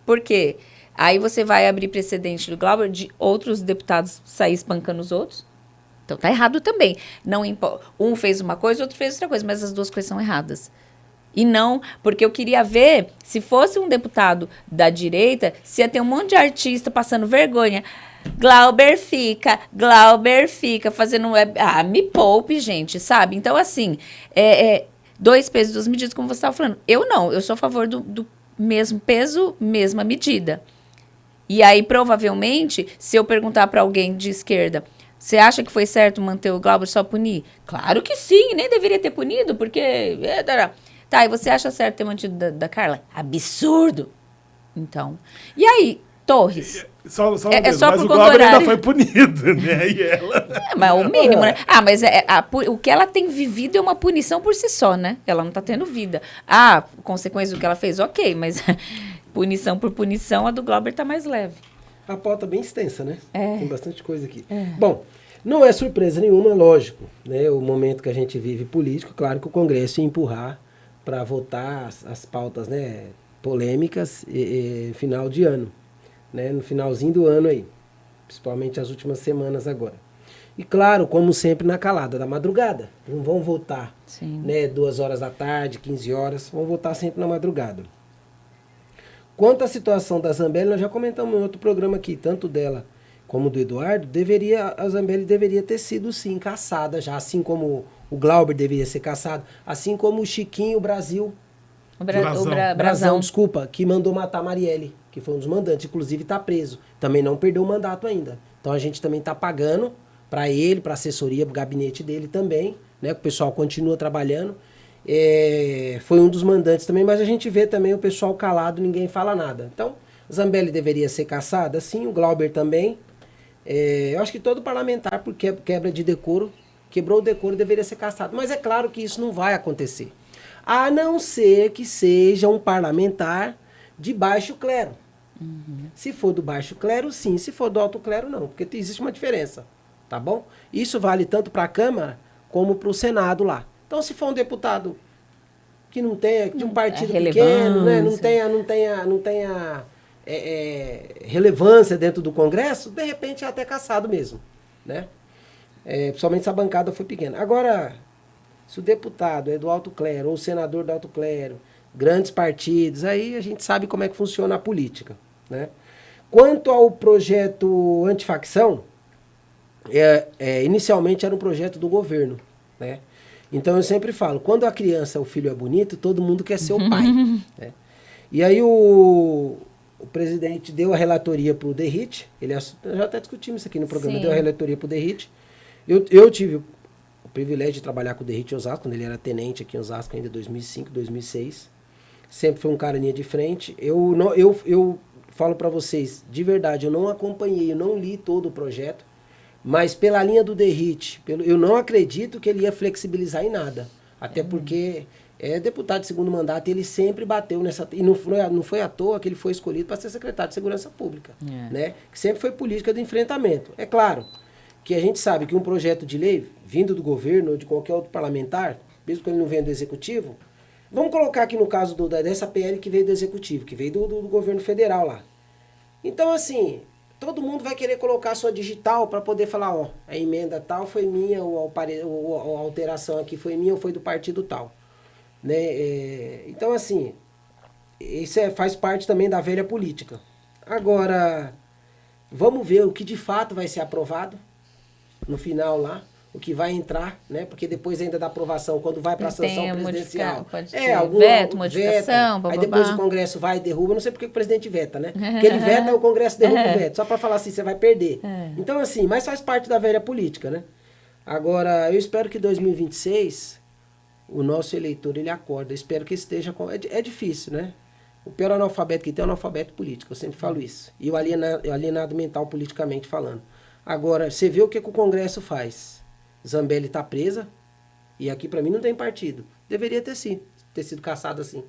Por quê? Aí você vai abrir precedente do Glauber de outros deputados sair espancando os outros. Então tá errado também. Não um fez uma coisa, outro fez outra coisa, mas as duas coisas são erradas. E não, porque eu queria ver, se fosse um deputado da direita, se ia ter um monte de artista passando vergonha. Glauber fica, fazendo web... me poupe, gente, sabe? Então, assim, dois pesos, duas medidas, como você estava falando. Eu sou a favor do mesmo peso, mesma medida. E aí, provavelmente, se eu perguntar para alguém de esquerda, você acha que foi certo manter o Glauber só punir? Claro que sim, nem deveria ter punido, porque... Tá, e você acha certo ter mantido da Carla? Absurdo! Então, e aí, Torres? Só mas o Glauber ainda foi punido, né? E ela... mas o mínimo, né? Mas o que ela tem vivido é uma punição por si só, né? Ela não tá tendo vida. Consequência do que ela fez, ok, mas punição por punição, a do Glauber tá mais leve. A pauta bem extensa, né? Tem bastante coisa aqui. Bom, não é surpresa nenhuma, lógico, né? O momento que a gente vive político, claro que o Congresso ia empurrar para votar as pautas, né, polêmicas final de ano, né? No finalzinho do ano aí, principalmente as últimas semanas agora. E claro, como sempre, na calada da madrugada. Não vão votar, né, 2 horas da tarde, 15 horas, vão votar sempre na madrugada. Quanto à situação da Zambelli, nós já comentamos em outro programa aqui, tanto dela como do Eduardo, a Zambelli deveria ter sido, sim, caçada já, assim como o Glauber deveria ser caçado, assim como o Chiquinho Brasil, Brazão, desculpa, que mandou matar a Marielle, que foi um dos mandantes, inclusive está preso, também não perdeu o mandato ainda. Então a gente também está pagando para ele, para a assessoria, para o gabinete dele também, né, que o pessoal continua trabalhando. Foi um dos mandantes também, mas a gente vê também o pessoal calado, ninguém fala nada. Então, Zambelli deveria ser caçada, sim, o Glauber também. Eu acho que todo parlamentar, por quebra de decoro, quebrou o decoro, deveria ser caçado. Mas é claro que isso não vai acontecer. A não ser que seja um parlamentar de baixo clero. Se for do baixo clero, sim. Se for do alto clero, não. Porque existe uma diferença, tá bom? Isso vale tanto para a Câmara como para o Senado lá. Então, se for um deputado que não tenha, de um partido pequeno, né, não tenha relevância dentro do Congresso, de repente é até caçado mesmo, né? Principalmente se a bancada foi pequena. Agora, se o deputado é do alto clero ou o senador do alto clero, grandes partidos, aí a gente sabe como é que funciona a política, né? Quanto ao projeto antifacção, inicialmente era um projeto do governo, né? Então eu sempre falo, quando a criança, o filho é bonito, todo mundo quer ser o pai, né? E aí o presidente deu a relatoria para o DERIT, já até discutimos isso aqui no programa, deu a relatoria para o DERIT. Eu tive o privilégio de trabalhar com o DERIT em Osasco, quando ele era tenente aqui em Osasco, ainda em 2005, 2006. Sempre foi um cara linha de frente. Eu falo para vocês, de verdade, eu não acompanhei, eu não li todo o projeto, mas pela linha do DERIT, eu não acredito que ele ia flexibilizar em nada. Até porque é deputado de segundo mandato e ele sempre bateu nessa... E não foi à toa que ele foi escolhido para ser secretário de Segurança Pública, né? Que sempre foi política de enfrentamento. É claro que a gente sabe que um projeto de lei, vindo do governo ou de qualquer outro parlamentar, mesmo que ele não venha do Executivo, vamos colocar aqui no caso dessa PL que veio do Executivo, que veio do governo federal lá. Então, assim... Todo mundo vai querer colocar a sua digital para poder falar, ó, a emenda tal foi minha, ou a alteração aqui foi minha ou foi do partido tal, né? Então, assim, isso faz parte também da velha política. Agora, vamos ver o que de fato vai ser aprovado no final lá, o que vai entrar, né? Porque depois ainda da aprovação, quando vai para a sanção presidencial, algum veto, modificação, aí depois o Congresso vai e derruba, não sei porque o presidente veta, né? Porque ele veta, o Congresso derruba o veto, só para falar assim, você vai perder. Então, assim, mas faz parte da velha política, né? Agora, eu espero que 2026 o nosso eleitor, ele acorda. Eu espero que esteja... É difícil, né? O pior analfabeto que tem é o analfabeto político, eu sempre falo isso. E o alienado mental politicamente falando. Agora, você vê o que o Congresso faz. Zambelli está presa, e aqui para mim não tem partido. Deveria ter sido caçado assim.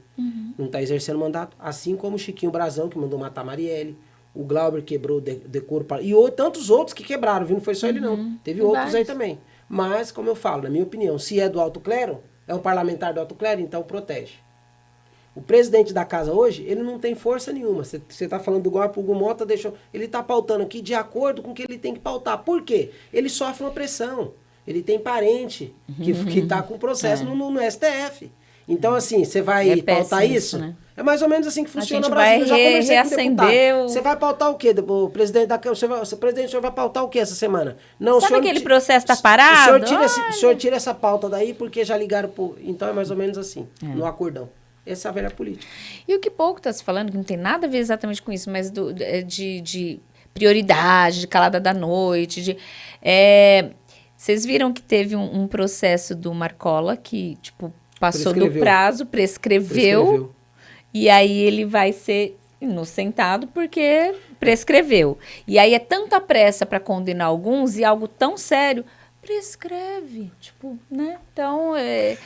Não está exercendo mandato. Assim como o Chiquinho Brazão, que mandou matar Marielle. O Glauber quebrou o decoro. E tantos outros que quebraram, viu? Não foi só ele, não. Teve outros aí também. Mas, como eu falo, na minha opinião, se é do alto clero, é um parlamentar do alto clero, então protege. O presidente da casa hoje, ele não tem força nenhuma. Você está falando do golpe, o Hugo Mota deixou... Ele está pautando aqui de acordo com o que ele tem que pautar. Por quê? Ele sofre uma pressão. Ele tem parente que está com processo no STF. Então, assim, você vai pautar isso? Né? É mais ou menos assim que funciona no Brasil. Eu já conversei com o deputado. Você vai pautar o quê? O presidente o senhor vai pautar o quê essa semana? Não, sabe aquele processo está parado? O senhor tira essa pauta daí porque já ligaram pro... Então é mais ou menos assim, no acordão. Essa é a velha política. E o que pouco está se falando, que não tem nada a ver exatamente com isso, mas de prioridade, de calada da noite, vocês viram que teve um processo do Marcola que, tipo, passou do prazo, prescreveu, e aí ele vai ser inocentado porque prescreveu. E aí é tanta pressa para condenar alguns e algo tão sério, prescreve, tipo, né? Então,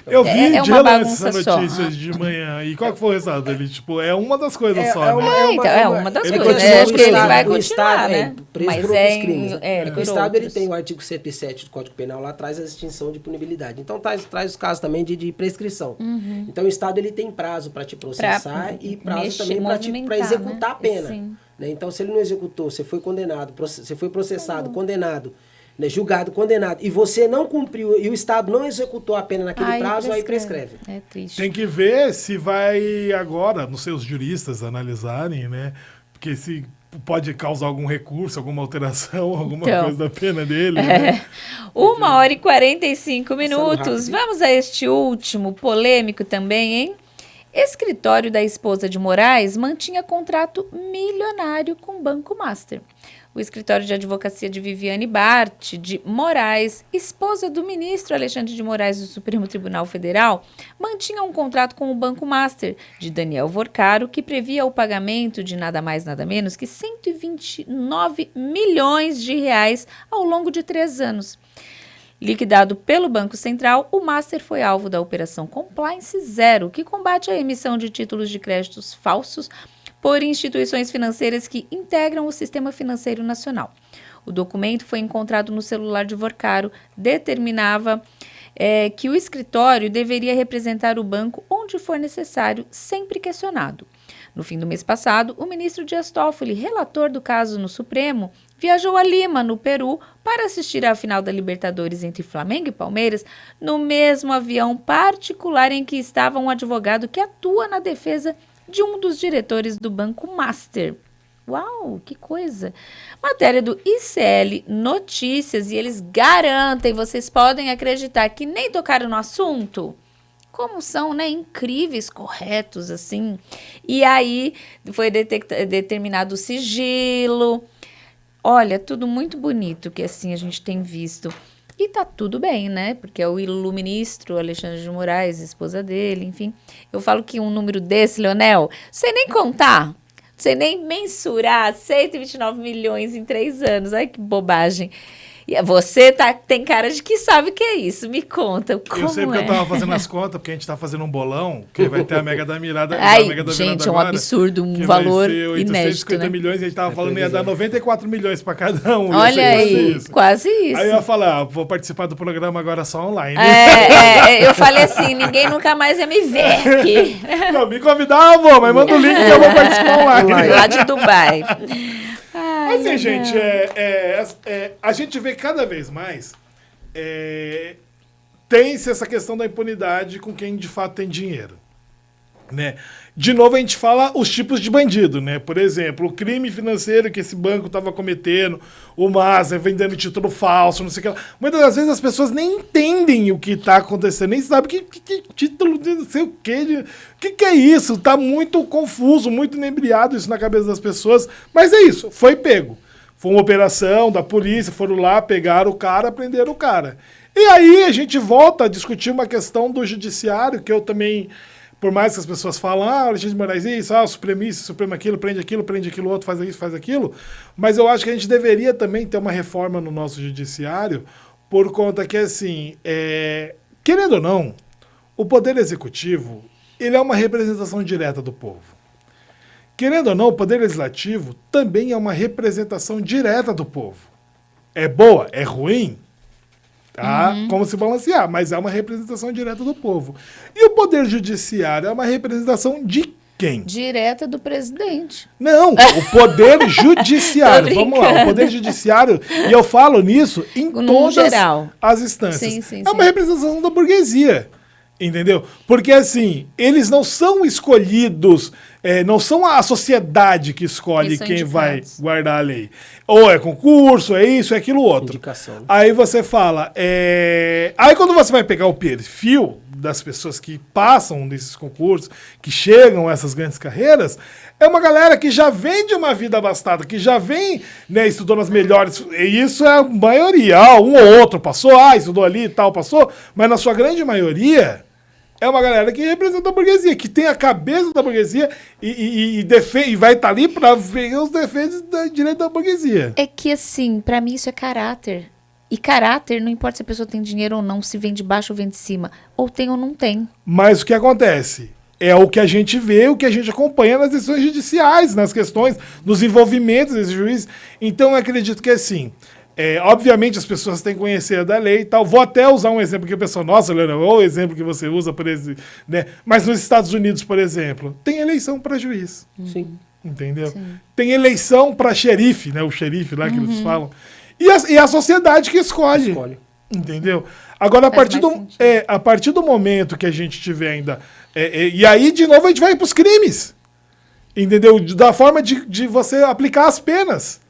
eu vi é uma bagunça essa notícia só. De manhã. E qual que foi o resultado dele? Tipo, é uma das coisas só, né? É uma das coisas. Acho que ele vai continuar, né? Preso por outros crimes. O Estado, ele tem o artigo 107 do Código Penal, lá traz a extinção de punibilidade. Então, traz os casos também de prescrição. Então, o Estado, ele tem prazo para te processar e prazo também para executar a pena. Né? Então, se ele não executou, você foi condenado, você foi processado, condenado, né, julgado, condenado, e você não cumpriu, e o Estado não executou a pena naquele prazo, aí prescreve. É triste. Tem que ver se vai agora, não sei, os juristas analisarem, né? Porque se pode causar algum recurso, alguma alteração, alguma coisa da pena dele. Né? 1h45. Vamos a este último, polêmico também, hein? Escritório da esposa de Moraes mantinha contrato milionário com o Banco Master. O escritório de advocacia de Viviane Bart de Moraes, esposa do ministro Alexandre de Moraes do Supremo Tribunal Federal, mantinha um contrato com o Banco Master de Daniel Vorcaro, que previa o pagamento de nada mais nada menos que 129 milhões de reais ao longo de 3 anos. Liquidado pelo Banco Central, o Master foi alvo da Operação Compliance Zero, que combate a emissão de títulos de créditos falsos por instituições financeiras que integram o sistema financeiro nacional. O documento foi encontrado no celular de Vorcaro, determinava que o escritório deveria representar o banco onde for necessário, sempre questionado. No fim do mês passado, o ministro Dias Toffoli, relator do caso no Supremo, viajou a Lima, no Peru, para assistir à final da Libertadores entre Flamengo e Palmeiras, no mesmo avião particular em que estava um advogado que atua na defesa de um dos diretores do Banco Master. Uau, que coisa! Matéria do ICL Notícias, e eles garantem, vocês podem acreditar que nem tocaram no assunto. Como são, né, incríveis, corretos, assim. E aí foi determinado o sigilo. Olha, tudo muito bonito que assim a gente tem visto. E tá tudo bem, né? Porque é o iluministro Alexandre de Moraes, esposa dele, enfim. Eu falo que um número desse, Leonel, sem nem contar, sem nem mensurar, 129 milhões em 3 anos. Ai, que bobagem. E você tem cara de que sabe o que é isso. Me conta, como eu sei porque eu tava fazendo as contas, porque a gente tá fazendo um bolão, que vai ter a Mega da Mirada. Ai, gente, é um absurdo, um valor inédito, 850 milhões, a gente tava falando que ia dar 94 milhões para cada um. Olha aí, quase isso. Aí eu ia falar, vou participar do programa agora só online. Eu falei assim, ninguém nunca mais ia me ver aqui. Não, me convidar, eu vou, mas manda o link que eu vou participar online. Lá de Dubai. Mas assim, gente, a gente vê cada vez mais tem-se essa questão da impunidade com quem de fato tem dinheiro, né? De novo, a gente fala os tipos de bandido, né? Por exemplo, o crime financeiro que esse banco estava cometendo, o Master vendendo título falso, não sei o que lá. Muitas das vezes as pessoas nem entendem o que está acontecendo, nem sabem que título de não sei o que. O que é isso? Tá muito confuso, muito inebriado isso na cabeça das pessoas. Mas é isso, foi pego. Foi uma operação da polícia, foram lá, pegaram o cara, prenderam o cara. E aí a gente volta a discutir uma questão do judiciário, que eu também por mais que as pessoas falam, Alexandre de Moraes isso, Supremo isso, Supremo aquilo, prende aquilo outro, faz isso, faz aquilo, mas eu acho que a gente deveria também ter uma reforma no nosso judiciário, por conta que, assim, querendo ou não, o Poder Executivo, ele é uma representação direta do povo. Querendo ou não, o Poder Legislativo também é uma representação direta do povo. É boa? É ruim? Tá? Como se balancear, mas é uma representação direta do povo. E o Poder Judiciário é uma representação de quem? Direta do presidente. Não, o Poder Judiciário. Vamos lá, o Poder Judiciário, e eu falo nisso em todas as instâncias. Sim, uma representação da burguesia. Entendeu? Porque, assim, eles não são escolhidos, não são a sociedade que escolhe quem vai guardar a lei. Ou é concurso, é isso, é aquilo outro. Indicação. Aí você fala... Aí quando você vai pegar o perfil das pessoas que passam desses concursos, que chegam a essas grandes carreiras, é uma galera que já vem de uma vida abastada, que já vem, né, estudou nas melhores... E isso é a maioria. Um ou outro passou, estudou ali e tal, passou. Mas na sua grande maioria... É uma galera que representa a burguesia, que tem a cabeça da burguesia e vai estar ali para ver os defeitos da direita da burguesia. É que, assim, para mim isso é caráter. E caráter, não importa se a pessoa tem dinheiro ou não, se vem de baixo ou vem de cima. Ou tem ou não tem. Mas o que acontece? É o que a gente vê, o que a gente acompanha nas decisões judiciais, nas questões, nos envolvimentos desses juízes. Então, eu acredito que, assim... obviamente as pessoas têm que conhecer da lei e tal. Vou até usar um exemplo que a pessoa, nossa, Leonel, olha o exemplo que você usa, por exemplo, né? Mas nos Estados Unidos, por exemplo, tem eleição para juiz. Sim. Entendeu? Sim. Tem eleição para xerife, né? O xerife lá que eles falam. E a sociedade que escolhe. Entendeu? Agora, a partir do momento que a gente tiver ainda... e aí, de novo, a gente vai para os crimes. Entendeu? Da forma de você aplicar as penas.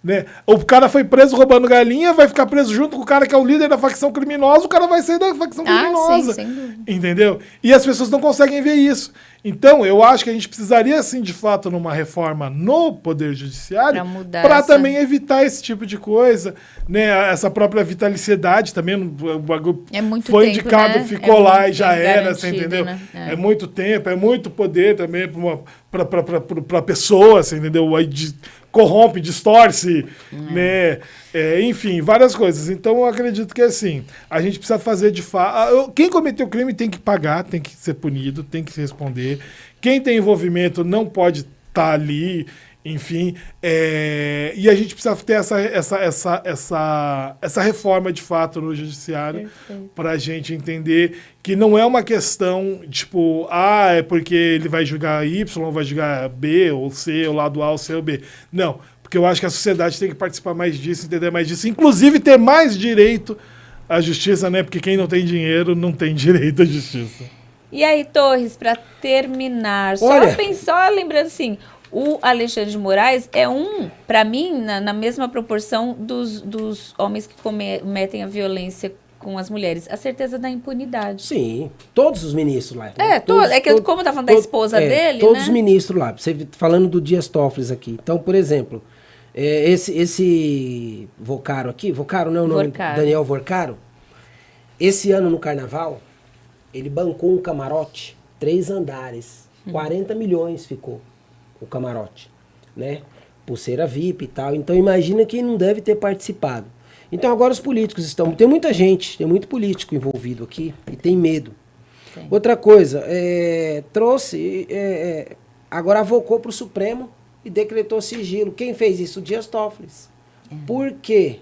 Né? O cara foi preso roubando galinha, vai ficar preso junto com o cara que é o líder da facção criminosa, o cara vai sair da facção criminosa. Sim, entendeu? E as pessoas não conseguem ver isso. Então, eu acho que a gente precisaria, assim, de fato, numa reforma no Poder Judiciário para também evitar esse tipo de coisa, né? Essa própria vitaliciedade também, o bagulho foi tempo, indicado, né? Ficou lá e já era, você entendeu? Né? É muito tempo, é muito poder também para pessoa, você entendeu? Aí corrompe, distorce, né? Enfim, várias coisas. Então, eu acredito que, assim, a gente precisa fazer de fato... Quem cometeu crime tem que pagar, tem que ser punido, tem que responder. Quem tem envolvimento não pode estar ali, enfim. E a gente precisa ter essa reforma, de fato, no judiciário para a gente entender que não é uma questão, tipo, é porque ele vai julgar Y, vai julgar B ou C, ou lado A ou C ou B. Não, porque eu acho que a sociedade tem que participar mais disso, entender mais disso, inclusive ter mais direito à justiça, né? Porque quem não tem dinheiro não tem direito à justiça. E aí, Torres, para terminar, só lembrando assim, o Alexandre de Moraes é para mim, na mesma proporção dos homens que cometem a violência com as mulheres. A certeza da impunidade. Sim, todos os ministros lá. Como eu estava falando da esposa dele, todos né? os ministros lá. Você falando do Dias Toffoli aqui. Então, por exemplo, esse Vocaro aqui, Vocaro não é o nome, Daniel Vocaro, esse ano no Carnaval, ele bancou um camarote, 3 andares, 40 milhões ficou o camarote, né? Pulseira VIP e tal. Então, imagina que não deve ter participado. Então, agora os políticos tem muita gente, tem muito político envolvido aqui e tem medo. Sim. Outra coisa, agora avocou para o Supremo e decretou sigilo. Quem fez isso? O Dias Toffoli. Por quê?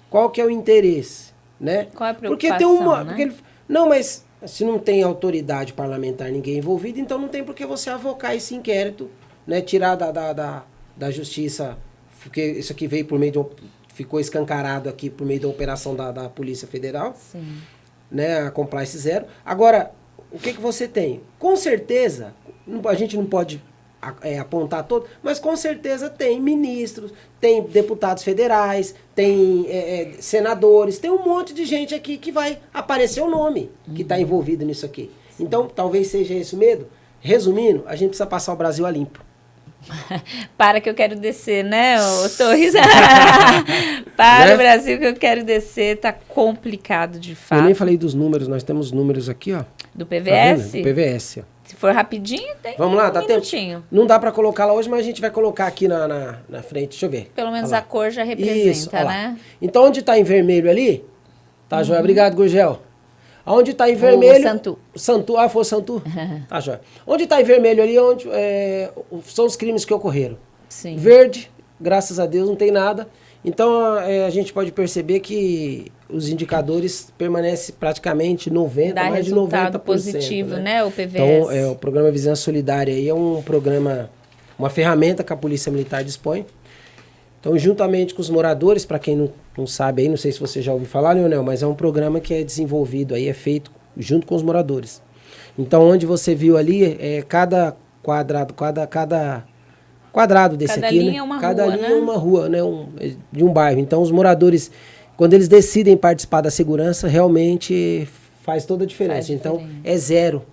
Qual que é o interesse? Né? Qual é a preocupação, porque tem uma... Né? Não, mas se não tem autoridade parlamentar, ninguém envolvido, então não tem por que você avocar esse inquérito, né? Tirar da justiça, porque isso aqui veio por meio ficou escancarado aqui por meio da operação da Polícia Federal. Sim. Né? A Compliance Zero. Agora, o que você tem? Com certeza, a gente não pode apontar todo, mas com certeza tem ministros, tem deputados federais, tem senadores, tem um monte de gente aqui que vai aparecer o nome que está envolvido nisso aqui. Sim. Então, talvez seja esse o medo. Resumindo, a gente precisa passar o Brasil a limpo. Para que eu quero descer, né, Torres? Para, né? O Brasil que eu quero descer, tá complicado de fato. Eu nem falei dos números, nós temos números aqui, ó. Do PVS? Tá vendo? Do PVS, ó. Se for rapidinho, tem Vamos lá, dá minutinho. tempo. Não dá pra colocar lá hoje, mas a gente vai colocar aqui na frente. Deixa eu ver. Pelo menos a cor já representa, né? Então, onde tá em vermelho ali, tá, joia? Obrigado, Gurgel. Onde tá em vermelho... Santu. Ah, foi o Santu? Tá, joia. Onde tá em vermelho ali, são os crimes que ocorreram. Sim. Verde, graças a Deus, não tem nada. Então, a gente pode perceber que os indicadores permanecem praticamente 90%, Dá mais de 90%. resultado positivo, né, o PVS. Então, o Programa Vizinhança Solidária aí é um programa, uma ferramenta que a Polícia Militar dispõe. Então, juntamente com os moradores, para quem não sabe aí, não sei se você já ouviu falar, Leonel, mas é um programa que é desenvolvido aí, é feito junto com os moradores. Então, onde você viu ali, cada quadrado desse cada aqui, linha né? é uma Cada rua, linha né? é uma rua, né? De um bairro. Então, os moradores, quando eles decidem participar da segurança, realmente faz toda a diferença. Então, é zero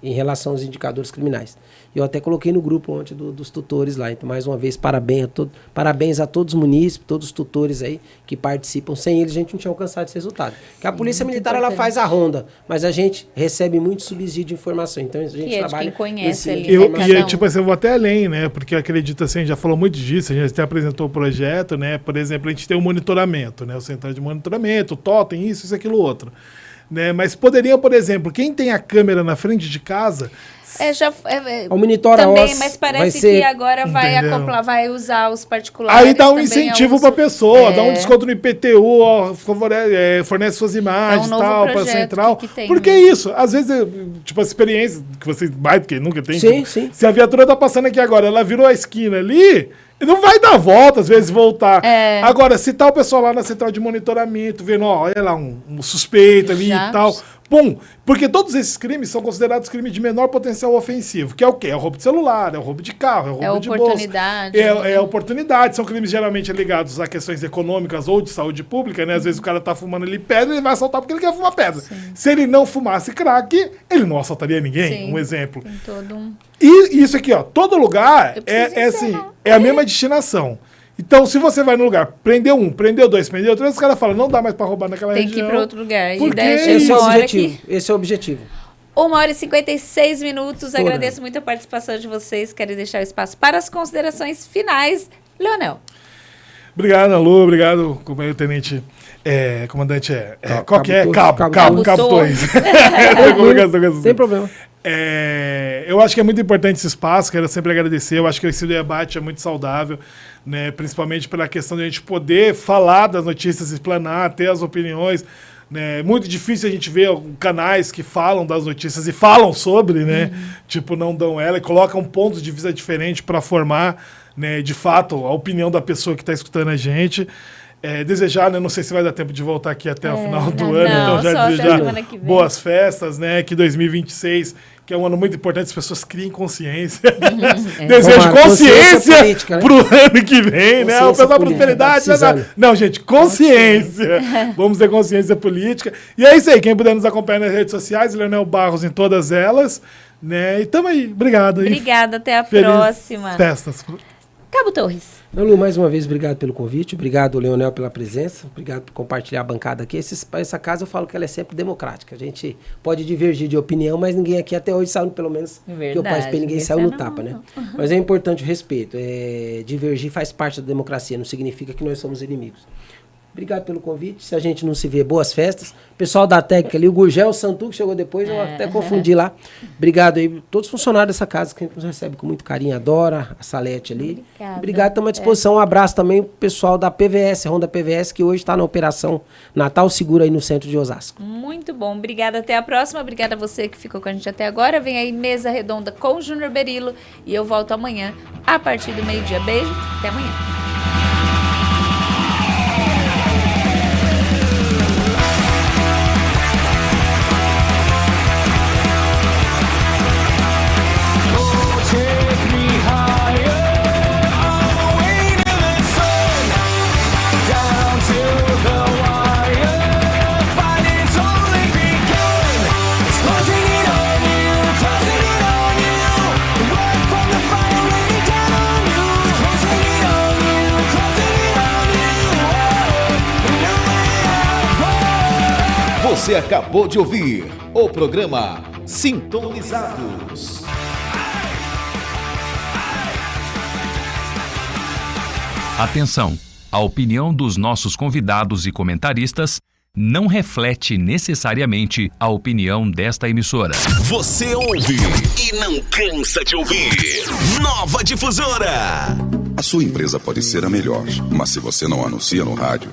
em relação aos indicadores criminais. Eu até coloquei no grupo ontem dos tutores lá. Então, mais uma vez, parabéns a todos os munícipes, todos os tutores aí que participam. Sem eles, a gente não tinha alcançado esse resultado. Porque a Polícia Militar, ela faz a ronda, mas a gente recebe muito subsídio de informação. Então, a gente trabalha... Quem conhece ali. Tipo assim, eu vou até além, né? Porque eu acredito assim, a gente já falou muito disso, a gente até apresentou o projeto, né? Por exemplo, a gente tem o monitoramento, né? O central de monitoramento, o totem, isso, aquilo, outro. Né? Mas poderia, por exemplo, quem tem a câmera na frente de casa... o monitora também, OS mas parece que agora vai acoplar, vai usar os particulares. Aí dá um incentivo para a pessoa, dá um desconto no IPTU, fornece suas imagens e tal, para a central. Porque é isso, às vezes, tipo, a experiência que você vai, porque nunca tem. Sim, tipo, sim. Se a viatura tá passando aqui agora, ela virou a esquina ali, não vai dar volta, às vezes, voltar. Agora, se tá o pessoal lá na central de monitoramento, vendo, ó, olha lá, um suspeito ali e tal. Bom, porque todos esses crimes são considerados crimes de menor potencial ofensivo, que é o quê? É o roubo de celular, é o roubo de carro, é o roubo de bolsa. É oportunidade. São crimes geralmente ligados a questões econômicas ou de saúde pública, né? Às vezes o cara tá fumando ali pedra, ele vai assaltar porque ele quer fumar pedra. Sim. Se ele não fumasse crack, ele não assaltaria ninguém, Sim, um exemplo. tem todo um... E isso aqui, ó, todo lugar é a mesma destinação. Então, se você vai no lugar, prendeu um, prendeu dois, prendeu três, os caras falam, não dá mais pra roubar naquela região. Tem que ir pra outro lugar. Porque esse é o objetivo. Esse é o objetivo. 1h56. Agradeço muito a participação de vocês. Quero deixar o espaço para as considerações finais. Leonel. Obrigado, Alô. Obrigado, tenente. Comandante qual que é? Cabo Torres. Sem problema. Eu acho que é muito importante esse espaço, quero sempre agradecer. Eu acho que esse debate é muito saudável, né? Principalmente pela questão de a gente poder falar das notícias, explanar, ter as opiniões. Né? É muito difícil a gente ver canais que falam das notícias e falam sobre, né? Tipo, não dão ela e colocam pontos de vista diferentes para formar, né, de fato, a opinião da pessoa que está escutando a gente. Desejar, né? Não sei se vai dar tempo de voltar aqui até o final do ano, então já desejar boas festas, né? Que 2026, que é um ano muito importante, as pessoas criem consciência. Desejo consciência pro ano que vem, né? O pessoal prosperidade. Não, gente, consciência. Vamos ter consciência política. E é isso aí, quem puder nos acompanhar nas redes sociais, Leonel Barros em todas elas, né? E tamo aí, obrigado. Obrigada, até a próxima. Festas. Cabo Torres. Lu, mais uma vez, obrigado pelo convite, obrigado, Leonel, pela presença, obrigado por compartilhar a bancada aqui. Essa casa eu falo que ela é sempre democrática. A gente pode divergir de opinião, mas ninguém aqui até hoje saiu, pelo menos, que eu participei, ninguém saiu no tapa, né? Mas é importante o respeito. Divergir faz parte da democracia, não significa que nós somos inimigos. Obrigado pelo convite. Se a gente não se vê, boas festas. Pessoal da técnica ali, o Gurgel, o Santu, que chegou depois, eu até confundi lá. Obrigado aí, todos os funcionários dessa casa, que a gente nos recebe com muito carinho, adora, a Salete ali. Obrigado, estamos à disposição. Um abraço também pro pessoal da PVS, Honda PVS, que hoje está na operação Natal Seguro aí no centro de Osasco. Muito bom, obrigada, até a próxima. Obrigada a você que ficou com a gente até agora. Vem aí Mesa Redonda com o Júnior Berilo e eu volto amanhã a partir do meio-dia. Beijo, até amanhã. Você acabou de ouvir o programa Sintonizados. Atenção! A opinião dos nossos convidados e comentaristas não reflete necessariamente a opinião desta emissora. Você ouve e não cansa de ouvir. Nova Difusora. A sua empresa pode ser a melhor, mas se você não anuncia no rádio,